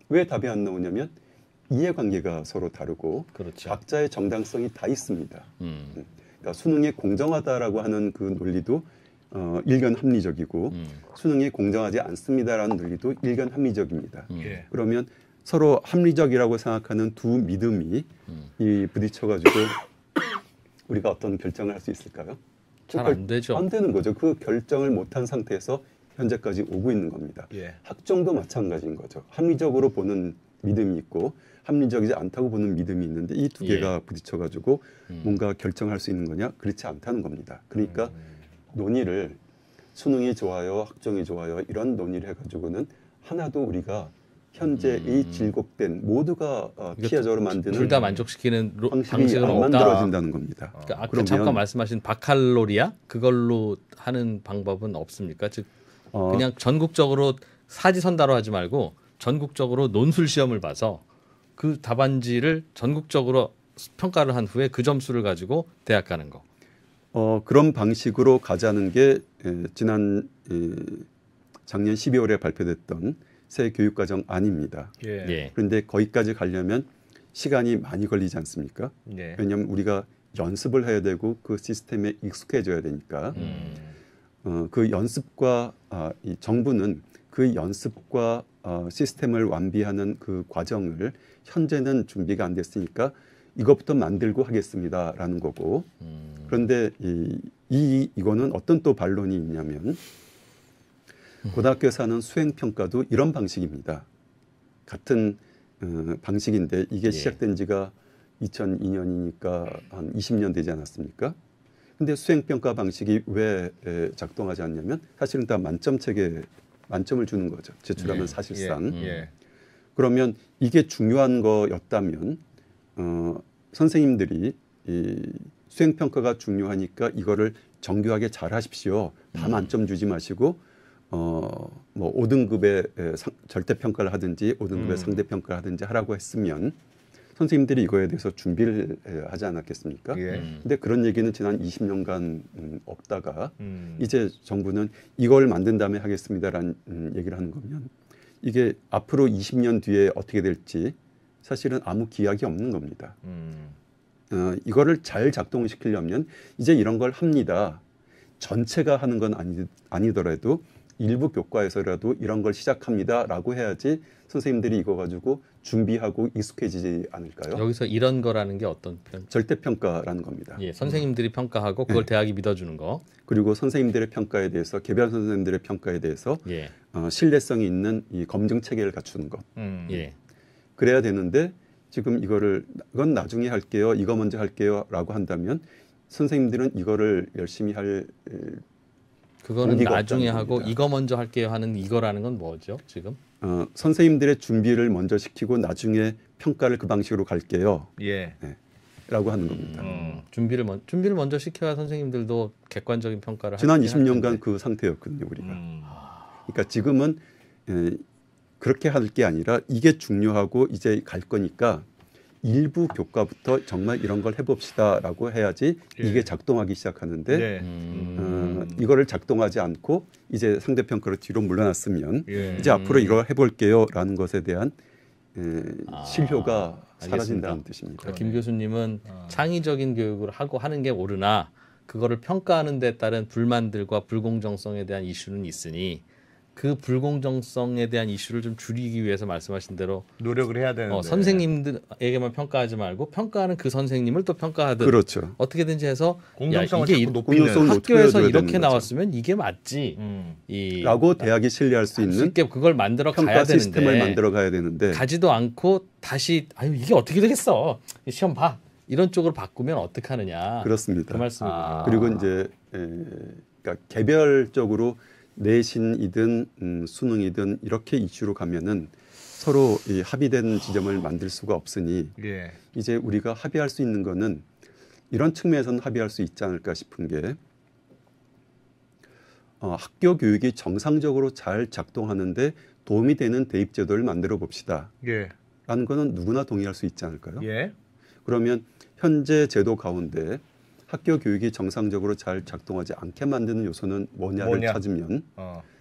왜 답이 안 나오냐면 이해관계가 서로 다르고 그렇죠. 각자의 정당성이 다 있습니다. 그러니까 수능이 공정하다라고 하는 그 논리도 일견 합리적이고 수능이 공정하지 않습니다라는 논리도 일견 합리적입니다. 예. 그러면 서로 합리적이라고 생각하는 두 믿음이 부딪혀가지고 우리가 어떤 결정을 할 수 있을까요? 잘 안 되죠. 안 되는 거죠. 그 결정을 못한 상태에서 현재까지 오고 있는 겁니다. 예. 학종도 마찬가지인 거죠. 합리적으로 보는 믿음이 있고 합리적이지 않다고 보는 믿음이 있는데 이 두 개가 부딪혀가지고 뭔가 결정할 수 있는 거냐? 그렇지 않다는 겁니다. 그러니까 논의를 수능이 좋아요, 학종이 좋아요 이런 논의를 해가지고는 하나도 우리가 현재의 질곡된 모두가 피해자로 만드는 둘 다 만족시키는 방식이 방식은 안 없다. 만들어진다는 겁니다. 그러니까 아까 그러면 잠깐 말씀하신 바칼로리아 그걸로 하는 방법은 없습니까? 즉 그냥 전국적으로 사지선다로 하지 말고 전국적으로 논술 시험을 봐서 그 답안지를 전국적으로 평가를 한 후에 그 점수를 가지고 대학 가는 거. 그런 방식으로 가자는 게 작년 12월에 발표됐던 새 교육과정 안입니다. 예. 예. 그런데 거기까지 가려면 시간이 많이 걸리지 않습니까? 예. 왜냐하면 우리가 연습을 해야 되고 그 시스템에 익숙해져야 되니까 그 연습과 이 정부는 그 연습과 시스템을 완비하는 그 과정을 현재는 준비가 안 됐으니까 이것부터 만들고 하겠습니다라는 거고 그런데 이거는 어떤 또 반론이 있냐면 고등학교에서 하는 수행평가도 이런 방식입니다. 같은 방식인데 이게 시작된 지가 2002년이니까 한 20년 되지 않았습니까? 근데 수행평가 방식이 왜 작동하지 않냐면 사실은 다 만점 체계 만점을 주는 거죠. 제출하면 사실상. 그러면 이게 중요한 거였다면 선생님들이 이 수행평가가 중요하니까 이거를 정교하게 잘 하십시오. 다 만점 주지 마시고 뭐 5등급의 절대평가를 하든지 5등급의 상대평가를 하든지 하라고 했으면 선생님들이 이거에 대해서 준비를 하지 않았겠습니까? 근데 그런 얘기는 지난 20년간 없다가 이제 정부는 이걸 만든 다음에 하겠습니다라는 얘기를 하는 거면 이게 앞으로 20년 뒤에 어떻게 될지 사실은 아무 기약이 없는 겁니다. 이거를 잘 작동시키려면 이제 이런 걸 합니다. 전체가 하는 건 아니더라도 일부 교과에서라도 이런 걸 시작합니다라고 해야지 선생님들이 이거 가지고 준비하고 익숙해지지 않을까요? 여기서 이런 거라는 게 어떤 절대평가라는 겁니다. 예, 선생님들이 평가하고 그걸 대학이 믿어주는 거. 그리고 선생님들의 평가에 대해서 개별 선생님들의 평가에 대해서 예. 신뢰성이 있는 이 검증 체계를 갖추는 것. 예. 그래야 되는데 지금 이건 나중에 할게요. 이거 먼저 할게요라고 한다면 선생님들은 이거를 열심히 할 그거는 동기가 나중에 없다는 하고 겁니다. 이거 먼저 할게요 하는 이거라는 건 뭐죠 지금? 선생님들의 준비를 먼저 시키고 나중에 평가를 그 방식으로 갈게요. 예. 네, 라고 하는 겁니다. 준비를 먼저 시켜야 선생님들도 객관적인 평가를 지난 할 20년간 텐데. 그 상태였거든요, 우리가. 그러니까 지금은 그렇게 할 게 아니라 이게 중요하고 이제 갈 거니까 일부 교과부터 정말 이런 걸 해봅시다라고 해야지 예. 이게 작동하기 시작하는데 네. 이거를 작동하지 않고 이제 상대평가로 뒤로 물러났으면 예. 이제 앞으로 이거 해볼게요라는 것에 대한 실효가 사라진다는 알겠습니다. 뜻입니다. 그러니까 김 교수님은 창의적인 교육을 하고 하는 게 옳으나 그거를 평가하는 데 따른 불만들과 불공정성에 대한 이슈는 있으니 그 불공정성에 대한 이슈를 좀 줄이기 위해서 말씀하신 대로 노력을 해야 되는데 선생님들에게만 평가하지 말고 평가하는 그 선생님을 또 평가하든 그렇죠. 어떻게든지 해서 공정성을 이게 자꾸 높이는 공정성을 학교에서 높여줘야 이렇게 되는 나왔으면 이게 맞지. 라고 대학이 신뢰할 수 있는 쉽게 그걸 만들어 가야 평가 되는데 시스템을 만들어 가야 되는데 가지도 않고 다시 아유 이게 어떻게 되겠어 시험 봐 이런 쪽으로 바꾸면 어떡하느냐 그렇습니다. 그 말씀이군요. 그리고 이제 그러니까 개별적으로 내신이든 수능이든 이렇게 이슈로 가면은 서로 이 합의된 지점을 만들 수가 없으니 예. 이제 우리가 합의할 수 있는 거는 이런 측면에서는 합의할 수 있지 않을까 싶은 게 학교 교육이 정상적으로 잘 작동하는데 도움이 되는 대입 제도를 만들어 봅시다. 예. 라는 거는 누구나 동의할 수 있지 않을까요? 예. 그러면 현재 제도 가운데 학교 교육이 정상적으로 잘 작동하지 않게 만드는 요소는 뭐냐를 찾으면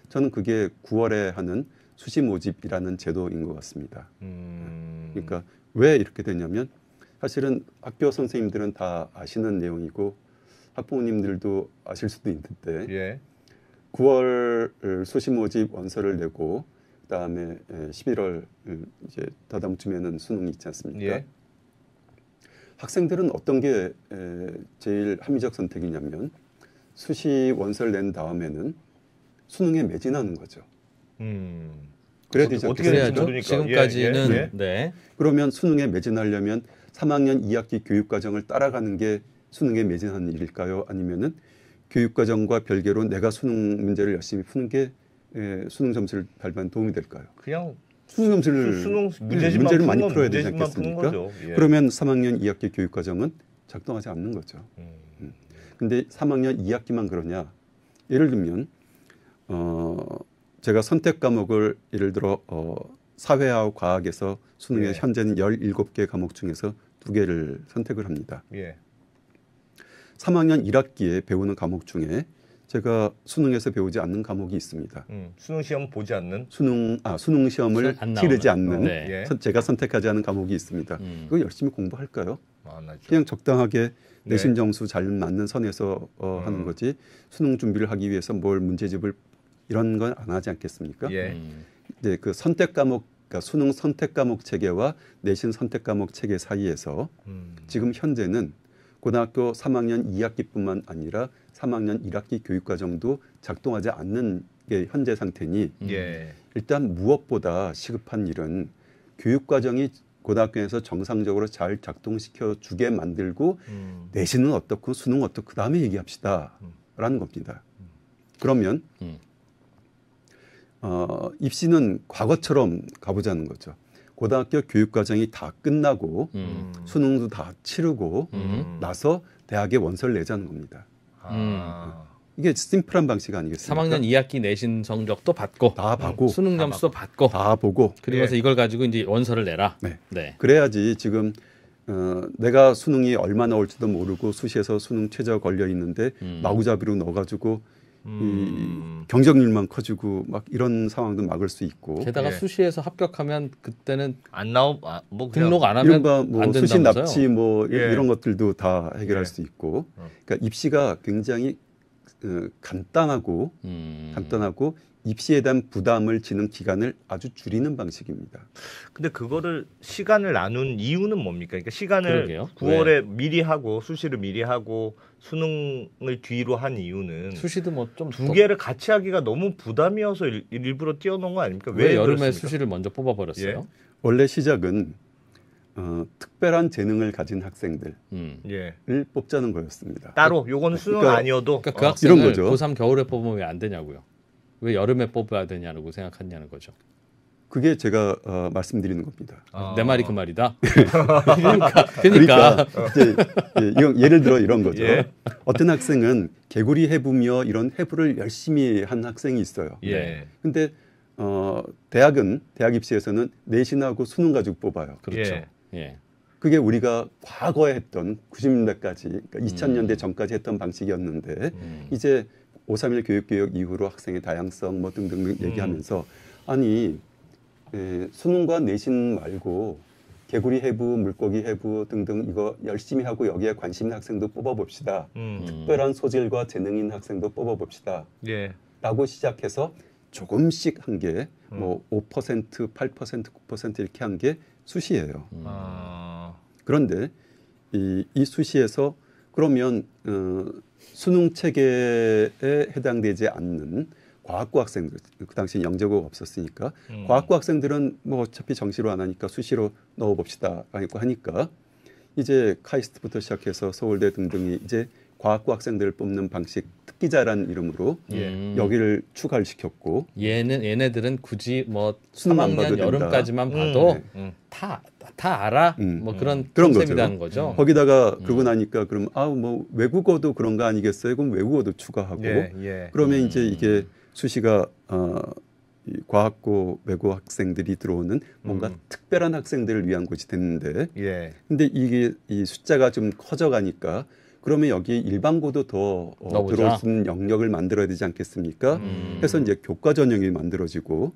저는 그게 9월에 하는 수시 모집이라는 제도인 것 같습니다. 그러니까 왜 이렇게 되냐면 사실은 학교 선생님들은 다 아시는 내용이고 학부모님들도 아실 수도 있는데 예. 9월 수시 모집 원서를 내고 그다음에 11월 이제 다다음 주면은 수능이 있지 않습니까? 예. 학생들은 어떤 게 제일 합리적 선택이냐면 수시 원서를 낸 다음에는 수능에 매진하는 거죠. 그래야 되지 어떻게 않겠습니까? 그래야죠. 지금까지는 예. 네. 그러면 수능에 매진하려면 3학년 2학기 교육 과정을 따라가는 게 수능에 매진하는 일일까요? 아니면은 교육 과정과 별개로 내가 수능 문제를 열심히 푸는 게 수능 점수를 발표하는 도움이 될까요? 그냥 수능 점수를 수능 문제집만 문제를 많이 푸는 풀어야 되지 문제집만 푸는 않겠습니까? 거죠. 예. 그러면 3학년 2학기 교육 과정은 작동하지 않는 거죠. 근데 3학년 2학기만 그러냐? 예를 들면 제가 선택 과목을 예를 들어 사회와 과학에서 수능에 예. 현재는 17개 과목 중에서 2개를 선택을 합니다. 예. 3학년 1학기에 배우는 과목 중에 제가 수능에서 배우지 않는 과목이 있습니다. 수능 시험 보지 않는 수능 시험을 치르지 않는 네. 제가 선택하지 않은 과목이 있습니다. 그거 열심히 공부할까요? 안 하죠. 그냥 적당하게 네. 내신 점수 잘 맞는 선에서 하는 거지 수능 준비를 하기 위해서 뭘 문제집을 이런 건 안 하지 않겠습니까? 예. 네, 그 선택 과목, 그러니까 수능 선택 과목 체계와 내신 선택 과목 체계 사이에서 지금 현재는 고등학교 3학년 2학기뿐만 아니라 3학년 1학기 교육 과정도 작동하지 않는 게 현재 상태니 예. 일단 무엇보다 시급한 일은 교육 과정이 고등학교에서 정상적으로 잘 작동시켜 주게 만들고 내신은 어떻고 수능은 어떻고 그다음에 얘기합시다라는 겁니다. 그러면 입시는 과거처럼 가보자는 거죠. 고등학교 교육 과정이 다 끝나고 수능도 다 치르고 나서 대학에 원서를 내자는 겁니다. 이게 심플한 방식 아니겠습니까? 3학년 2학기 내신 성적도 받고 다 보고 수능 점수도 받고 다 보고 그러면서 예. 이걸 가지고 이제 원서를 내라. 네. 네. 그래야지 지금 내가 수능이 얼마 나올지도 모르고 수시에서 수능 최저 걸려 있는데 마구잡이로 넣어가지고 이 경쟁률만 커지고 막 이런 상황도 막을 수 있고 게다가 예. 수시에서 합격하면 그때는 안 나오 뭐 그냥 등록 안 하면 이른바 뭐 안 수시 된다면서요. 납치 뭐 예. 이런 것들도 다 해결할 예. 수 있고 그러니까 입시가 굉장히 간단하고 입시에 대한 부담을 지는 기간을 아주 줄이는 방식입니다. 근데 그거를 시간을 나눈 이유는 뭡니까? 그러니까 시간을 그러게요. 9월에 미리 하고 수시를 미리 하고 수능을 뒤로 한 이유는 수시도 뭐 좀 두 개를 같이 하기가 너무 부담이어서 일부러 띄워놓은 거 아닙니까? 왜 여름에 그렇습니까? 수시를 먼저 뽑아버렸어요? 예. 원래 시작은 특별한 재능을 가진 학생들을 예. 뽑자는 거였습니다. 따로 요거는 수능 그러니까, 아니어도 그러니까 그 학생을 이런 거죠. 고3 겨울에 뽑으면 왜 안 되냐고요. 왜 여름에 뽑아야 되냐고 생각하냐는 거죠. 그게 제가 말씀드리는 겁니다. 내 말이 그 말이다. 그러니까 이제 예를 들어 이런 거죠. 예. 어떤 학생은 개구리 해부며 이런 해부를 열심히 한 학생이 있어요. 예. 근데 대학 입시에서는 내신하고 수능 가지고 뽑아요. 그렇죠. 예. 예. 그게 우리가 과거에 했던 90년대까지, 그러니까 2000년대 전까지 했던 방식이었는데 이제 5.31 교육개혁 이후로 학생의 다양성 뭐 등등 얘기하면서 아니 수능과 내신 말고 개구리 해부, 물고기 해부 등등 이거 열심히 하고 여기에 관심 있는 학생도 뽑아봅시다. 특별한 소질과 재능인 학생도 뽑아봅시다. 예. 라고 시작해서 조금씩 한 게 뭐 5%, 8%, 9% 이렇게 한 게 수시예요. 그런데 이 수시에서 그러면 수능 체계에 해당되지 않는 과학고 학생들, 그 당시 영재고가 없었으니까 과학고 학생들은 뭐 어차피 정시로 안 하니까 수시로 넣어봅시다 하니까 이제 카이스트부터 시작해서 서울대 등등이 이제 과학고 학생들을 뽑는 방식 특기자라는 이름으로 여기를 추가를 시켰고 얘네들은 굳이 뭐 수능 안 봐도 3학년 된다. 여름까지만 봐도 다 알아 뭐 그런 컨셉이라는 거죠. 거기다가 그러고 나니까 그럼 뭐 외국어도 그런 거 아니겠어요? 그럼 외국어도 추가하고 그러면 이제 이게 수시가 이 과학고 외고 학생들이 들어오는 뭔가 특별한 학생들을 위한 곳이 됐는데 근데 이게 이 숫자가 좀 커져가니까 그러면 여기 일반고도 더 들어올 수 있는 영역을 만들어야 되지 않겠습니까? 해서 이제 교과 전형이 만들어지고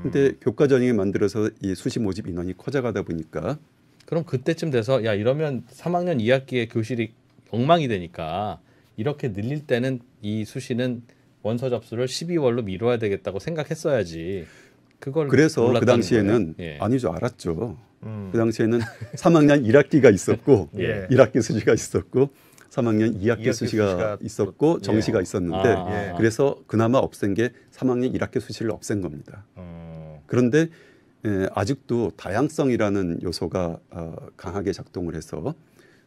근데 교과 전형이 만들어서 이 수시 모집 인원이 커져가다 보니까 그럼 그때쯤 돼서 야 이러면 3학년 2학기에 교실이 엉망이 되니까 이렇게 늘릴 때는 이 수시는 원서 접수를 12월로 미뤄야 되겠다고 생각했어야지. 그걸 그래서 그 당시에는 아니죠, 알았죠. 그 당시에는 3학년 1학기가 있었고 1학기 수시가 있었고 3학년 2학기 수시가 있었고 정시가 있었는데 그래서 그나마 없앤 게 3학년 1학기 수시를 없앤 겁니다. 그런데 아직도 다양성이라는 요소가 강하게 작동을 해서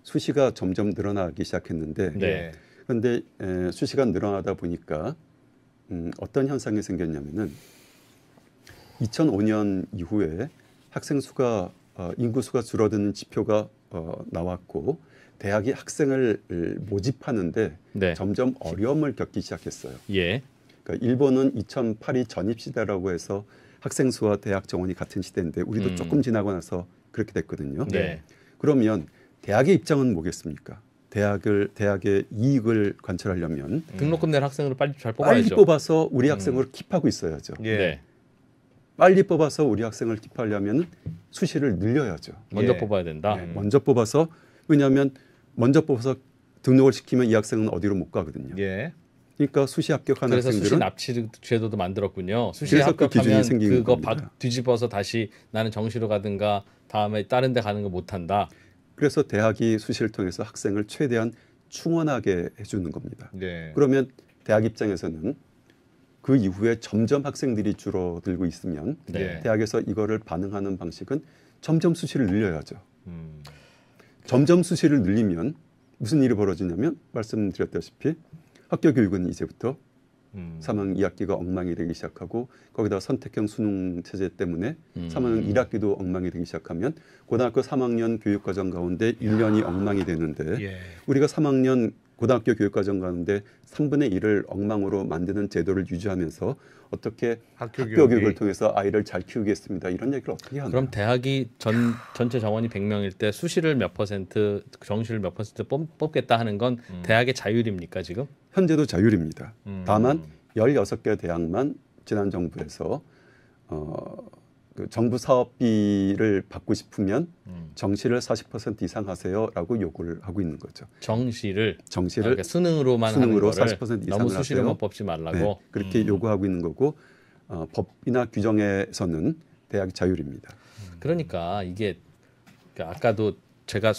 수시가 점점 늘어나기 시작했는데 그런데 수시가 늘어나다 보니까 어떤 현상이 생겼냐면은 2005년 이후에 학생 수가 인구 수가 줄어드는 지표가 나왔고 대학이 학생을 모집하는데 점점 어려움을 겪기 시작했어요. 그러니까 일본은 2008이 전입 시대라고 해서 학생 수와 대학 정원이 같은 시대인데 우리도 조금 지나고 나서 그렇게 됐거든요. 그러면 대학의 입장은 뭐겠습니까? 대학의 이익을 관철하려면 등록금 낼 학생으로 빨리 잘 뽑아야죠. 빨리 뽑아서 우리 학생을 킵하고 있어야죠. 빨리 뽑아서 우리 학생을 킵하려면 수시를 늘려야죠. 먼저 뽑아야 된다. 먼저 뽑아서 왜냐하면 먼저 뽑아서 등록을 시키면 이 학생은 어디로 못 가거든요. 그러니까 수시 합격한 그래서 학생들은 수시 납치 제도도 만들었군요. 수시 합격하면 그거 뒤집어서 다시 나는 정시로 가든가 다음에 다른 데 가는 거 못한다. 그래서 대학이 수시를 통해서 학생을 최대한 충원하게 해주는 겁니다. 그러면 대학 입장에서는 그 이후에 점점 학생들이 줄어들고 있으면 대학에서 이거를 반응하는 방식은 점점 수시를 늘려야죠. 점점 수시를 늘리면 무슨 일이 벌어지냐면 말씀드렸다시피 학교 교육은 이제부터 3학년 2학기가 엉망이 되기 시작하고 거기다 선택형 수능 체제 때문에 3학년 1학기도 엉망이 되기 시작하면 고등학교 3학년 교육과정 가운데 1년이 엉망이 되는데 우리가 3학년 고등학교 교육과정 가운데 3분의 1을 엉망으로 만드는 제도를 유지하면서 어떻게 학교 교육을 통해서 아이를 잘 키우겠습니다. 이런 얘기를 어떻게 하나요? 그럼 대학이 전체 정원이 100명일 때 수시를 몇 퍼센트, 정시를 몇 퍼센트 뽑겠다 하는 건 대학의 자율입니까 지금? 현재도 자율입니다. 다만 16개 대학만 지난 정부에서 그 정부 사업비를 받고 싶으면 정시를 40% 이상 하세요라고 요구를 하고 있는 거죠. 정시를 그러니까 수능으로 40% 이상을 너무 수시를 하세요. 못 뽑지 말라고 그렇게 요구하고 있는 거고 법이나 규정에서는 대학 자율입니다. 그러니까 이게 아까도 제가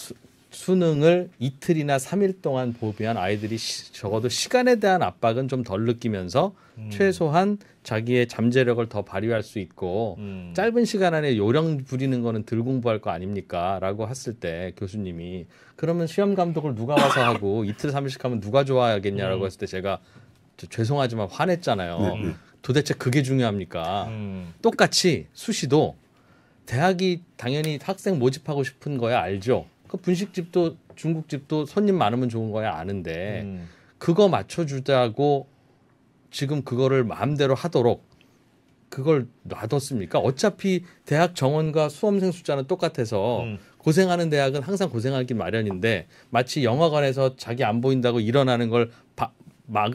수능을 이틀이나 3일 동안 보면 아이들이 적어도 시간에 대한 압박은 좀 덜 느끼면서 최소한 자기의 잠재력을 더 발휘할 수 있고 짧은 시간 안에 요령 부리는 거는 덜 공부할 거 아닙니까? 라고 했을 때 교수님이 그러면 시험 감독을 누가 와서 하고 이틀 3일씩 하면 누가 좋아하겠냐라고 했을 때 제가 죄송하지만 화냈잖아요. 도대체 그게 중요합니까? 똑같이 수시도 대학이 당연히 학생 모집하고 싶은 거야 알죠. 그 분식집도 중국집도 손님 많으면 좋은 거야 아는데 그거 맞춰주자고 지금 그거를 마음대로 하도록 그걸 놔뒀습니까? 어차피 대학 정원과 수험생 숫자는 똑같아서 고생하는 대학은 항상 고생하기 마련인데 마치 영화관에서 자기 안 보인다고 일어나는 걸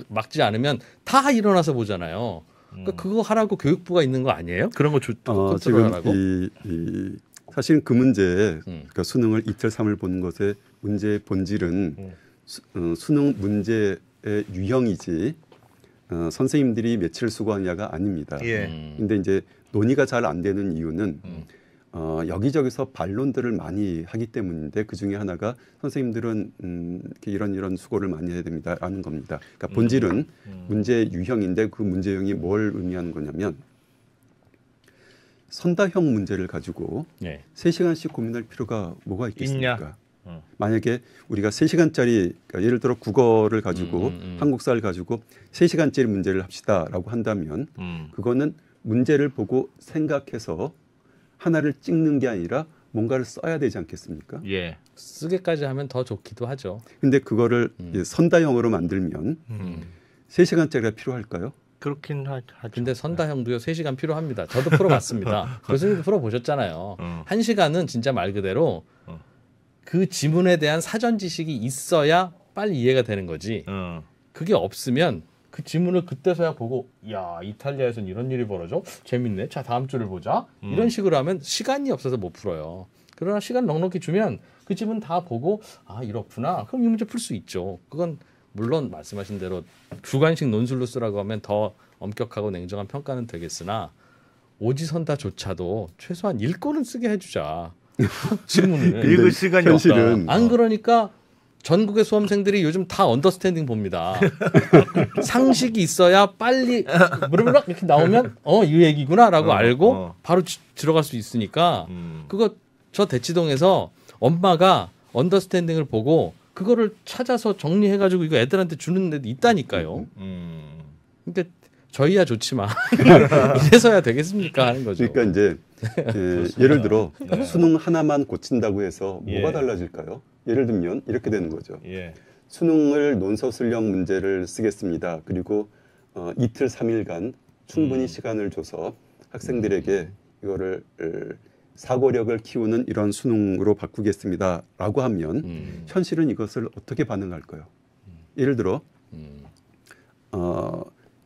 막지 않으면 다 일어나서 보잖아요. 그러니까 그거 하라고 교육부가 있는 거 아니에요? 그런 거 지금 하라고? 사실 그 문제, 그러니까 수능을 이틀 3일 보는 것의 문제의 본질은 수능 문제의 유형이지 선생님들이 며칠 수고하냐가 아닙니다. 근데 이제 논의가 잘 안 되는 이유는 여기저기서 반론들을 많이 하기 때문인데 그 중에 하나가 선생님들은 이런 수고를 많이 해야 됩니다라는 겁니다. 그러니까 본질은 문제 유형인데 그 문제형이 뭘 의미하는 거냐면 선다형 문제를 가지고 3시간씩 고민할 필요가 뭐가 있겠습니까? 만약에 우리가 3시간짜리 그러니까 예를 들어 국어를 가지고 한국사를 가지고 3시간짜리 문제를 합시다라고 한다면 그거는 문제를 보고 생각해서 하나를 찍는 게 아니라 뭔가를 써야 되지 않겠습니까? 예. 쓰게까지 하면 더 좋기도 하죠. 근데 그거를 선다형으로 만들면 3시간짜리가 필요할까요? 그렇긴 하죠. 근데 선다형도요 3시간 필요합니다. 저도 풀어봤습니다. 교수님도 풀어보셨잖아요. 1시간은 진짜 말 그대로 그 지문에 대한 사전 지식이 있어야 빨리 이해가 되는 거지. 그게 없으면 그 지문을 그때서야 보고 야 이탈리아에서는 이런 일이 벌어져? 재밌네. 자 다음 주를 보자. 이런 식으로 하면 시간이 없어서 못 풀어요. 그러나 시간 넉넉히 주면 그 지문 다 보고 아 이렇구나. 그럼 이 문제 풀 수 있죠. 그건 물론 말씀하신 대로 주관식 논술로 쓰라고 하면 더 엄격하고 냉정한 평가는 되겠으나 오지선다조차도 최소한 읽고는 쓰게 해주자. 지문을 읽을 시간이 현실은 없다. 안 그러니까 전국의 수험생들이 요즘 다 언더스탠딩 봅니다. 상식이 있어야 빨리 무르르 이렇게 나오면 이 얘기구나라고 알고 바로 들어갈 수 있으니까 그거 저 대치동에서 엄마가 언더스탠딩을 보고 그거를 찾아서 정리해가지고 이거 애들한테 주는 애도 있다니까요. 그러니까 저희야 좋지만 이래서야 되겠습니까 하는 거죠. 그러니까 이제 예를 들어 수능 하나만 고친다고 해서 뭐가 달라질까요? 예를 들면 이렇게 되는 거죠. 수능을 논서술형 문제를 쓰겠습니다. 그리고 이틀 3일간 충분히 시간을 줘서 학생들에게 이거를 사고력을 키우는 이런 수능으로 바꾸겠습니다라고 하면 현실은 이것을 어떻게 반응할까요? 예를 들어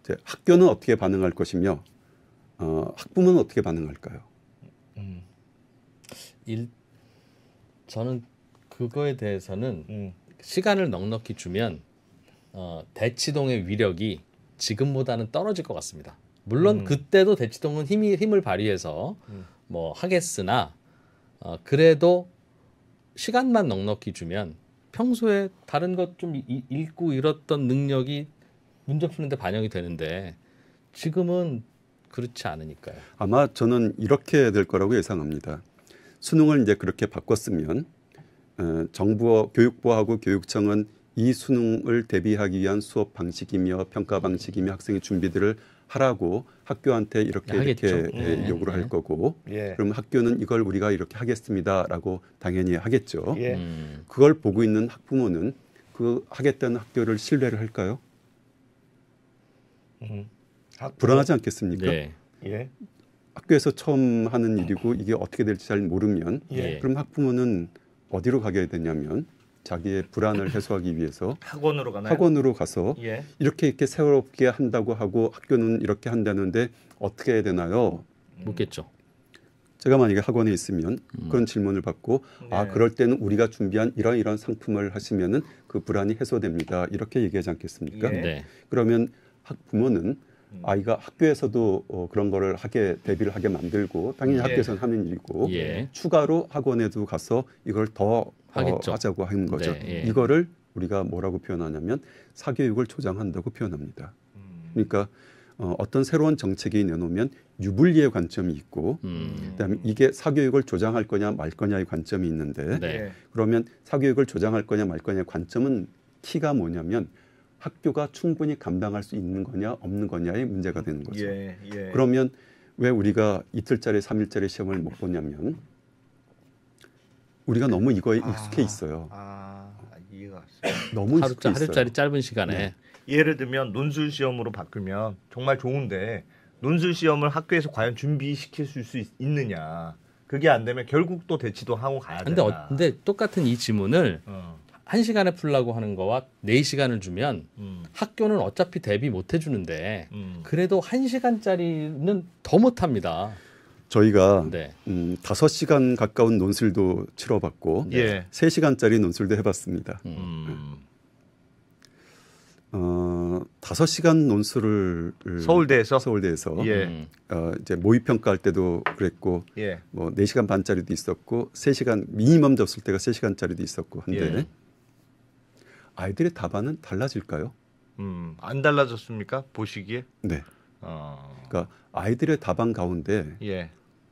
이제 학교는 어떻게 반응할 것이며 학부모는 어떻게 반응할까요? 저는 그거에 대해서는 시간을 넉넉히 주면 대치동의 위력이 지금보다는 떨어질 것 같습니다. 물론 그때도 대치동은 힘을 발휘해서 뭐 하겠으나 그래도 시간만 넉넉히 주면 평소에 다른 것 좀 읽고 이뤘던 능력이 문제 푸는데 반영이 되는데 지금은 그렇지 않으니까요. 아마 저는 이렇게 될 거라고 예상합니다. 수능을 이제 그렇게 바꿨으면 정부와 교육부하고 교육청은 이 수능을 대비하기 위한 수업 방식이며 평가 방식이며 학생의 준비들을 하라고 학교한테 이렇게 요구를 할 거고 그럼 학교는 이걸 우리가 이렇게 하겠습니다라고 당연히 하겠죠. 그걸 보고 있는 학부모는 그 하겠다는 학교를 신뢰를 할까요? 불안하지 않겠습니까? 학교에서 처음 하는 일이고 이게 어떻게 될지 잘 모르면 그럼 학부모는 어디로 가게 되냐면 자기의 불안을 해소하기 위해서 학원으로 가나요? 학원으로 가서 이렇게 새롭게 한다고 하고 학교는 이렇게 한다는데 어떻게 해야 되나요? 묻겠죠. 제가 만약에 학원에 있으면 그런 질문을 받고 그럴 때는 우리가 준비한 이런 상품을 하시면은 그 불안이 해소됩니다. 이렇게 얘기하지 않겠습니까? 그러면 부모는 아이가 학교에서도 그런 거를 대비를 하게 만들고 당연히 학교에서는 하는 일이고 추가로 학원에도 가서 이걸 더 하자고 하는 거죠. 네, 예. 이거를 우리가 뭐라고 표현하냐면 사교육을 조장한다고 표현합니다. 그러니까 어떤 새로운 정책이 내놓으면 유불리의 관점이 있고 그다음에 이게 사교육을 조장할 거냐 말 거냐의 관점이 있는데 네. 그러면 사교육을 조장할 거냐 말 거냐의 관점은 키가 뭐냐면 학교가 충분히 감당할 수 있는 거냐 없는 거냐의 문제가 되는 거죠. 예. 그러면 왜 우리가 이틀짜리 3일짜리 시험을 못 보냐면 우리가 너무 이거에 익숙해 있어요. 이해가 갔어요. 너무 익숙해 있어요. 하루짜리 짧은 시간에 네. 예를 들면 논술 시험으로 바꾸면 정말 좋은데 논술 시험을 학교에서 과연 준비시킬 수 있느냐. 그게 안 되면 결국 또 대치도 하고 가야 된다. 근데 똑같은 이 지문을 1시간에 풀라고 하는 거와 4시간을 주면 학교는 어차피 대비 못 해주는데 그래도 1시간짜리는 더 못합니다. 저희가 네. 5시간 가까운 논술도 치러봤고 3시간짜리 논술도 해봤습니다. 5시간 논술을 서울대에서 이제 모의 평가할 때도 그랬고 뭐 4시간 반짜리도 있었고 3시간 미니멈 줬을 때가 3시간짜리도 있었고 한데 아이들의 답안은 달라질까요? 안 달라졌습니까? 보시기에? 네. 그러니까 아이들의 답안 가운데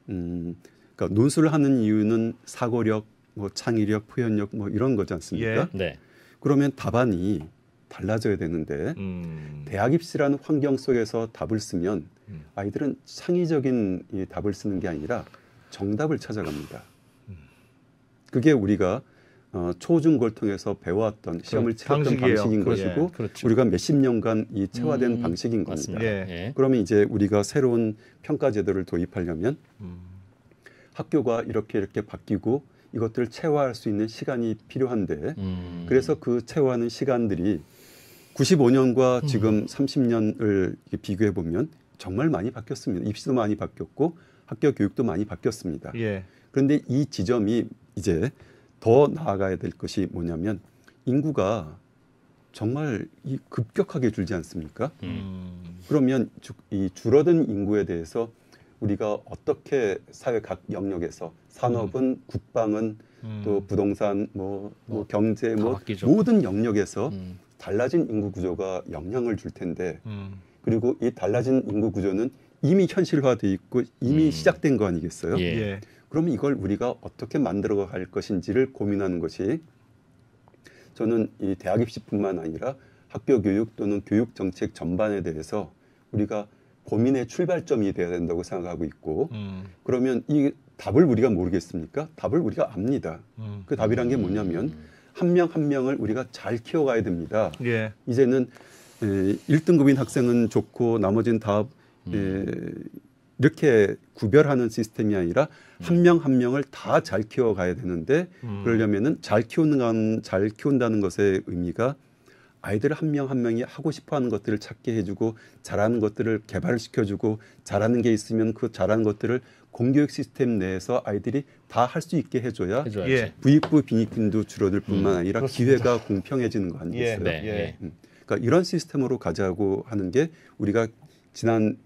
그러니까 논술을 하는 이유는 사고력, 뭐 창의력, 표현력 뭐 이런 거지 않습니까? 네. 그러면 답안이 달라져야 되는데 대학 입시라는 환경 속에서 답을 쓰면 아이들은 창의적인 이 답을 쓰는 게 아니라 정답을 찾아갑니다. 그게 우리가 초중고를 통해서 배워왔던 시험을 치렀던 방식인 것이고 우리가 몇십 년간 이 체화된 방식인 겁니다. 그러면 이제 우리가 새로운 평가 제도를 도입하려면 학교가 이렇게 바뀌고 이것들을 체화할 수 있는 시간이 필요한데 그래서 그 체화하는 시간들이 95년과 지금 30년을 비교해 보면 정말 많이 바뀌었습니다. 입시도 많이 바뀌었고 학교 교육도 많이 바뀌었습니다. 그런데 이 지점이 이제 더 나아가야 될 것이 뭐냐면 인구가 정말 급격하게 줄지 않습니까? 그러면 이 줄어든 인구에 대해서 우리가 어떻게 사회 각 영역에서 산업은 국방은 또 부동산 뭐 경제 뭐 모든 영역에서 달라진 인구 구조가 영향을 줄 텐데 그리고 이 달라진 인구 구조는 이미 현실화돼 있고 이미 시작된 거 아니겠어요? 그러면 이걸 우리가 어떻게 만들어 갈 것인지를 고민하는 것이 저는 이 대학 입시뿐만 아니라 학교 교육 또는 교육 정책 전반에 대해서 우리가 고민의 출발점이 돼야 된다고 생각하고 있고 그러면 이 답을 우리가 모르겠습니까? 답을 우리가 압니다. 그 답이란 게 뭐냐면 한 명 한 명을 우리가 잘 키워가야 됩니다. 이제는 1등급인 학생은 좋고 나머지는 다 이렇게 구별하는 시스템이 아니라 한 명 한 명을 다 잘 키워가야 되는데 그러려면은 잘 키운다는 것의 의미가 아이들 한 명 한 명이 하고 싶어하는 것들을 찾게 해주고 잘하는 것들을 개발시켜주고 잘하는 게 있으면 그 잘하는 것들을 공교육 시스템 내에서 아이들이 다 할 수 있게 해줘야 부익부 빈익빈도 줄어들 뿐만 아니라 그렇습니다. 기회가 공평해지는 거 아니겠어요? 그러니까 이런 시스템으로 가자고 하는 게 우리가 지난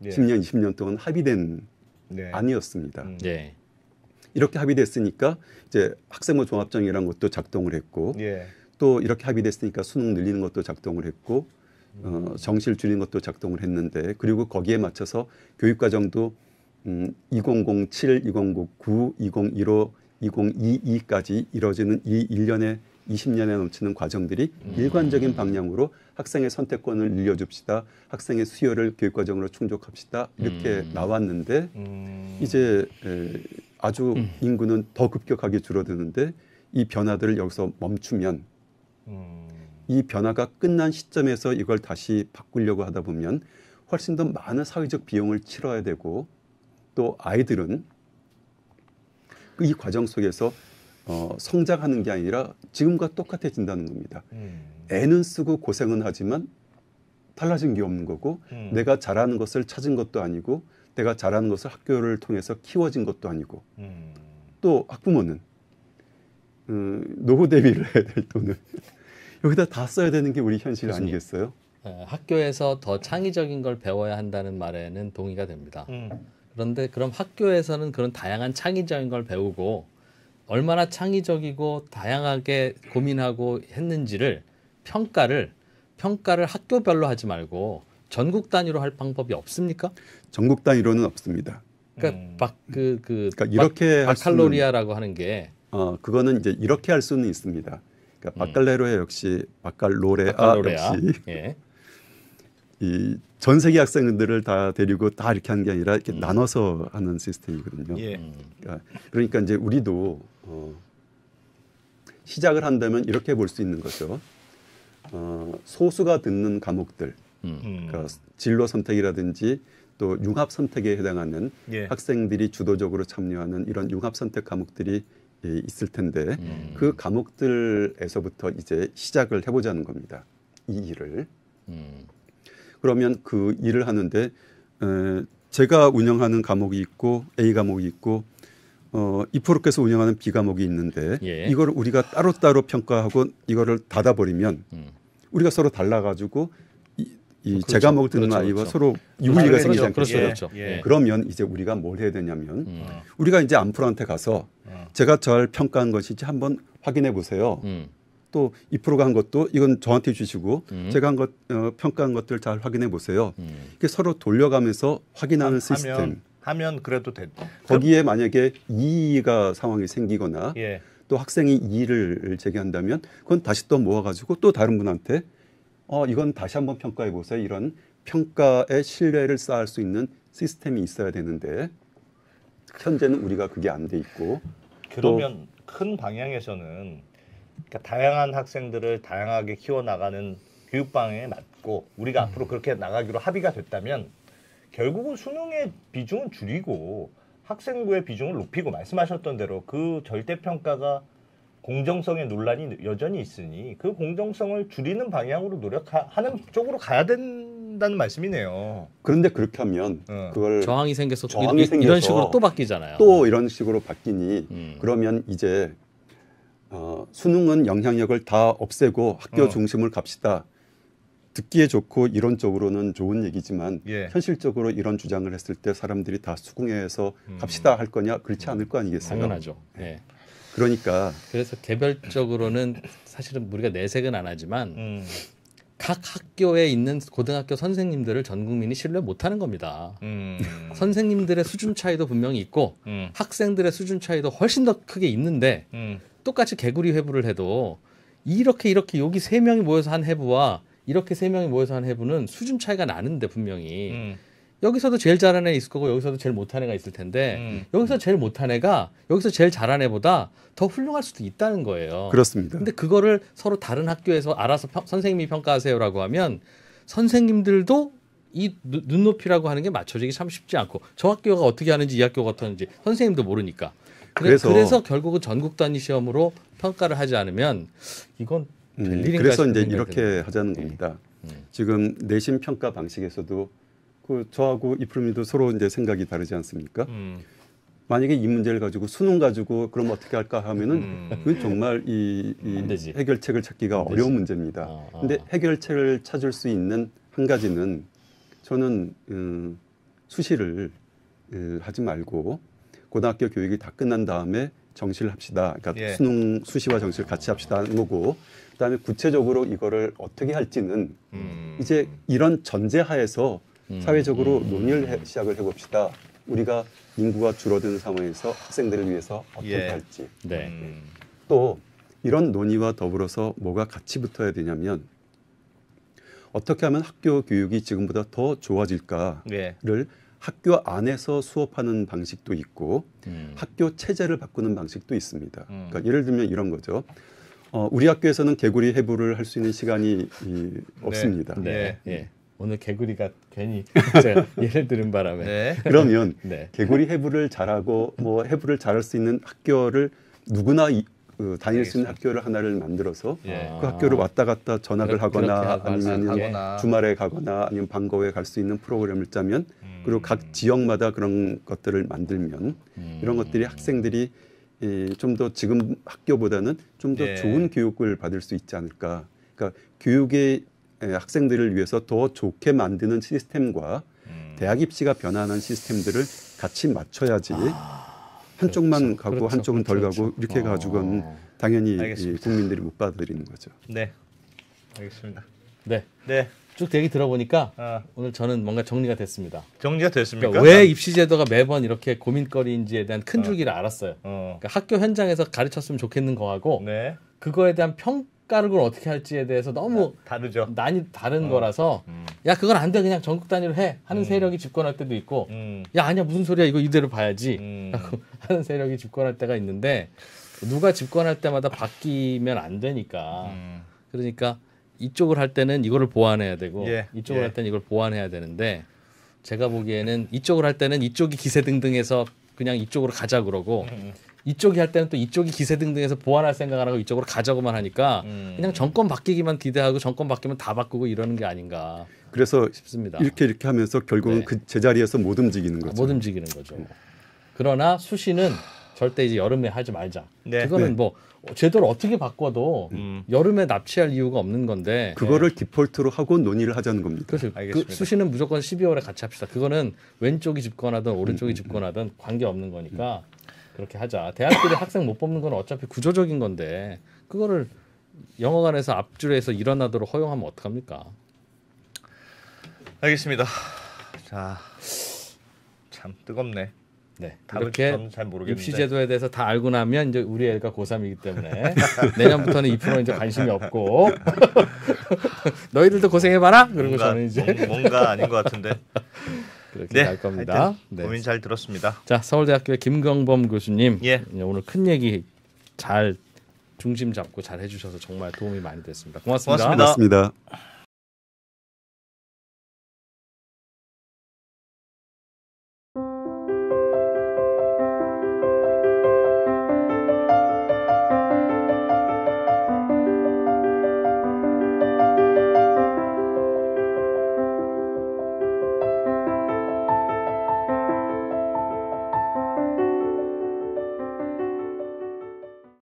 10년, 20년 동안 합의된 안이었습니다. 이렇게 합의됐으니까 이제 학생부 종합정이라는 것도 작동을 했고 또 이렇게 합의됐으니까 수능 늘리는 것도 작동을 했고 정시를 줄이는 것도 작동을 했는데 그리고 거기에 맞춰서 교육과정도 2007, 2009, 2015, 2022까지 이뤄지는 이 1년에 20년에 넘치는 과정들이 일관적인 방향으로 학생의 선택권을 늘려줍시다. 학생의 수요를 교육과정으로 충족합시다. 이렇게 나왔는데 이제 아주 인구는 더 급격하게 줄어드는데 이 변화들을 여기서 멈추면 이 변화가 끝난 시점에서 이걸 다시 바꾸려고 하다 보면 훨씬 더 많은 사회적 비용을 치러야 되고 또 아이들은 이 과정 속에서 성장하는 게 아니라 지금과 똑같아진다는 겁니다. 애는 쓰고 고생은 하지만 달라진 게 없는 거고 내가 잘하는 것을 찾은 것도 아니고 내가 잘하는 것을 학교를 통해서 키워진 것도 아니고 또 학부모는 노후 대비를 해야 될 돈을 여기다 다 써야 되는 게 우리 현실 교수님, 아니겠어요? 학교에서 더 창의적인 걸 배워야 한다는 말에는 동의가 됩니다. 그런데 그럼 학교에서는 그런 다양한 창의적인 걸 배우고 얼마나 창의적이고 다양하게 고민하고 했는지를 평가를 학교별로 하지 말고 전국 단위로 할 방법이 없습니까? 전국 단위로는 없습니다. 그러니까 그러니까 이렇게 바칼로리아라고 하는 게 그거는 이제 이렇게 할 수는 있습니다. 그러니까 바칼레로에 역시 바칼로레아 역시 예. 이 전 세계 학생들을 다 데리고 다 이렇게 하는 게 아니라 이렇게 나눠서 하는 시스템이거든요. 예. 그러니까 이제 우리도 시작을 한다면 이렇게 볼 수 있는 거죠. 소수가 듣는 과목들, 그러니까 진로 선택이라든지 또 융합 선택에 해당하는 예. 학생들이 주도적으로 참여하는 이런 융합 선택 과목들이 있을 텐데 그 과목들에서부터 이제 시작을 해보자는 겁니다. 이 일을. 그러면 그 일을 하는데 제가 운영하는 과목이 있고 A 과목이 있고 이 프로께서 운영하는 B 과목이 있는데 예. 이걸 우리가 따로따로 평가하고 이거를 닫아버리면 우리가 서로 달라가지고 이 제 과목을 듣는 아이와 서로 유불리가 생기지 않겠어요? 그렇죠. 예. 그러면 이제 우리가 뭘 해야 되냐면 우리가 이제 암프로한테 가서 제가 잘 평가한 것이지 한번 확인해 보세요. 또 이 프로가 한 것도 이건 저한테 주시고 제가 한 것 평가한 것들 잘 확인해 보세요. 이게 서로 돌려가면서 확인하는 시스템. 하면 그래도 돼. 거기에 만약에 이의가 상황이 생기거나 예. 또 학생이 이의를 제기한다면 그건 다시 또 모아가지고 또 다른 분한테 이건 다시 한번 평가해 보세요. 이런 평가의 신뢰를 쌓을 수 있는 시스템이 있어야 되는데 현재는 우리가 그게 안 돼 있고 그러면 큰 방향에서는 그러니까 다양한 학생들을 다양하게 키워나가는 교육 방향에 맞고 우리가 앞으로 그렇게 나가기로 합의가 됐다면 결국은 수능의 비중은 줄이고 학생부의 비중을 높이고 말씀하셨던 대로 그 절대평가가 공정성의 논란이 여전히 있으니 그 공정성을 줄이는 방향으로 노력하는 쪽으로 가야 된다는 말씀이네요. 그런데 그렇게 하면 그걸 저항이 생겨서 저항이 이런 식으로 또 바뀌잖아요. 또 이런 식으로 바뀌니 그러면 이제 수능은 영향력을 다 없애고 학교 중심을 갑시다. 듣기에 좋고 이론적으로는 좋은 얘기지만 예. 현실적으로 이런 주장을 했을 때 사람들이 다 수긍해서 갑시다 할 거냐 그렇지 않을 거 아니겠어요. 당연하죠. 예. 그러니까 그래서 개별적으로는 사실은 우리가 내색은 안 하지만 각 학교에 있는 고등학교 선생님들을 전 국민이 신뢰 못하는 겁니다. 선생님들의 수준 차이도 분명히 있고 학생들의 수준 차이도 훨씬 더 크게 있는데 똑같이 개구리 회부를 해도 이렇게 여기 3명이 모여서 한 회부와 이렇게 3명이 모여서 한 회부는 수준 차이가 나는데 분명히 여기서도 제일 잘하는 애 있을 거고 여기서도 제일 못하는 애가 있을 텐데 여기서 제일 못한 애가 여기서 제일 잘하는 애보다 더 훌륭할 수도 있다는 거예요. 그렇습니다. 근데 그거를 서로 다른 학교에서 알아서 선생님이 평가하세요라고 하면 선생님들도 이 눈높이라고 하는 게 맞춰지기 참 쉽지 않고 저 학교가 어떻게 하는지 이 학교가 어떻게 하는지 선생님도 모르니까 그래서 결국은 전국 단위 시험으로 평가를 하지 않으면 이건 될 일인가 그래서 이제 싶은 이렇게 생각이 하자는 겁니다. 지금 내신 평가 방식에서도 그 저하고 이프로님도 서로 이제 생각이 다르지 않습니까? 만약에 이 문제를 가지고 수능 가지고 그럼 어떻게 할까 하면은 그건 정말 이 해결책을 찾기가 어려운 문제입니다. 근데 해결책을 찾을 수 있는 한 가지는 저는 수시를 하지 말고 고등학교 교육이 다 끝난 다음에 정시를 합시다. 그러니까 예. 수능 수시와 정시를 같이 합시다 하는 거고 그다음에 구체적으로 이거를 어떻게 할지는 이제 이런 전제하에서 사회적으로 논의를 시작을 해봅시다. 우리가 인구가 줄어드는 상황에서 학생들을 위해서 어떻게 예. 할지. 네. 또 이런 논의와 더불어서 뭐가 같이 붙어야 되냐면 어떻게 하면 학교 교육이 지금보다 더 좋아질까를 예. 학교 안에서 수업하는 방식도 있고 학교 체제를 바꾸는 방식도 있습니다. 그러니까 예를 들면 이런 거죠. 우리 학교에서는 개구리 해부를 할 수 있는 시간이 없습니다. 네. 예. 오늘 개구리가 괜히 제가 예를 들은 바람에 네. 그러면 네. 개구리 해부를 잘하고 뭐 해부를 잘할 수 있는 학교를 누구나 다닐 수 있는 학교를 하나를 만들어서 예. 그 학교를 왔다 갔다 전학을 하거나 아니면 하거나. 주말에 가거나 아니면 방과후에 갈 수 있는 프로그램을 짜면 그리고 각 지역마다 그런 것들을 만들면 이런 것들이 학생들이 좀 더 지금 학교보다는 좀 더 예. 좋은 교육을 받을 수 있지 않을까. 그러니까 교육의 학생들을 위해서 더 좋게 만드는 시스템과 대학 입시가 변화하는 시스템들을 같이 맞춰야지 한쪽만 가고 그렇죠. 한쪽은 덜 가고 이렇게 가지고는 당연히 이 국민들이 못 받아들이는 거죠. 네, 알겠습니다. 네. 네. 쭉 얘기 들어보니까 오늘 저는 뭔가 정리가 됐습니다. 정리가 됐습니까? 그러니까 왜 입시제도가 매번 이렇게 고민거리인지에 대한 큰 줄기를 알았어요. 그러니까 학교 현장에서 가르쳤으면 좋겠는 거하고 네. 그거에 대한 평가를 어떻게 할지에 대해서 너무 다르죠. 다른 거라서 야 그건 안 돼 그냥 전국 단위로 해 하는 세력이 집권할 때도 있고 야 아니야 무슨 소리야 이거 이대로 봐야지 라고 하는 세력이 집권할 때가 있는데 누가 집권할 때마다 바뀌면 안 되니까 그러니까 이쪽을 할 때는 이거를 보완해야 되고 이쪽을 할 때는 이걸 보완해야 되는데 제가 보기에는 이쪽을 할 때는 이쪽이 기세등등해서 그냥 이쪽으로 가자 그러고 이쪽이 할 때는 또 이쪽이 기세등등해서 보완할 생각 안 하고 이쪽으로 가자고만 하니까 그냥 정권 바뀌기만 기대하고 정권 바뀌면 다 바꾸고 이러는 게 아닌가 그래서 싶습니다. 이렇게 하면서 결국은 그 제자리에서 못 움직이는 거죠. 못 움직이는 거죠. 그러나 수시는 절대 이제 여름에 하지 말자. 그거는 뭐 제도를 어떻게 바꿔도 여름에 납치할 이유가 없는 건데 그거를 디폴트로 하고 논의를 하자는 겁니다. 그렇죠. 그 수시는 무조건 12월에 같이 합시다. 그거는 왼쪽이 집권하든 오른쪽이 집권하든 관계 없는 거니까 그렇게 하자. 대학들이 학생 못 뽑는 건 어차피 구조적인 건데 그거를 영어관에서 앞줄에서 일어나도록 허용하면 어떡합니까? 알겠습니다. 자, 참 뜨겁네. 네, 이렇게 잘 모르겠는데 입시제도에 대해서 다 알고 나면 이제 우리 애가 고3이기 때문에 내년부터는 2% 이제 관심이 없고 너희들도 고생해봐라. 그리고 저는 이제 뭔가 아닌 것 같은데 그렇게 갈 겁니다. 네. 고민 잘 들었습니다. 자, 서울대학교의 김경범 교수님 오늘 큰 얘기 잘 중심 잡고 잘 해주셔서 정말 도움이 많이 됐습니다. 고맙습니다. 고맙습니다.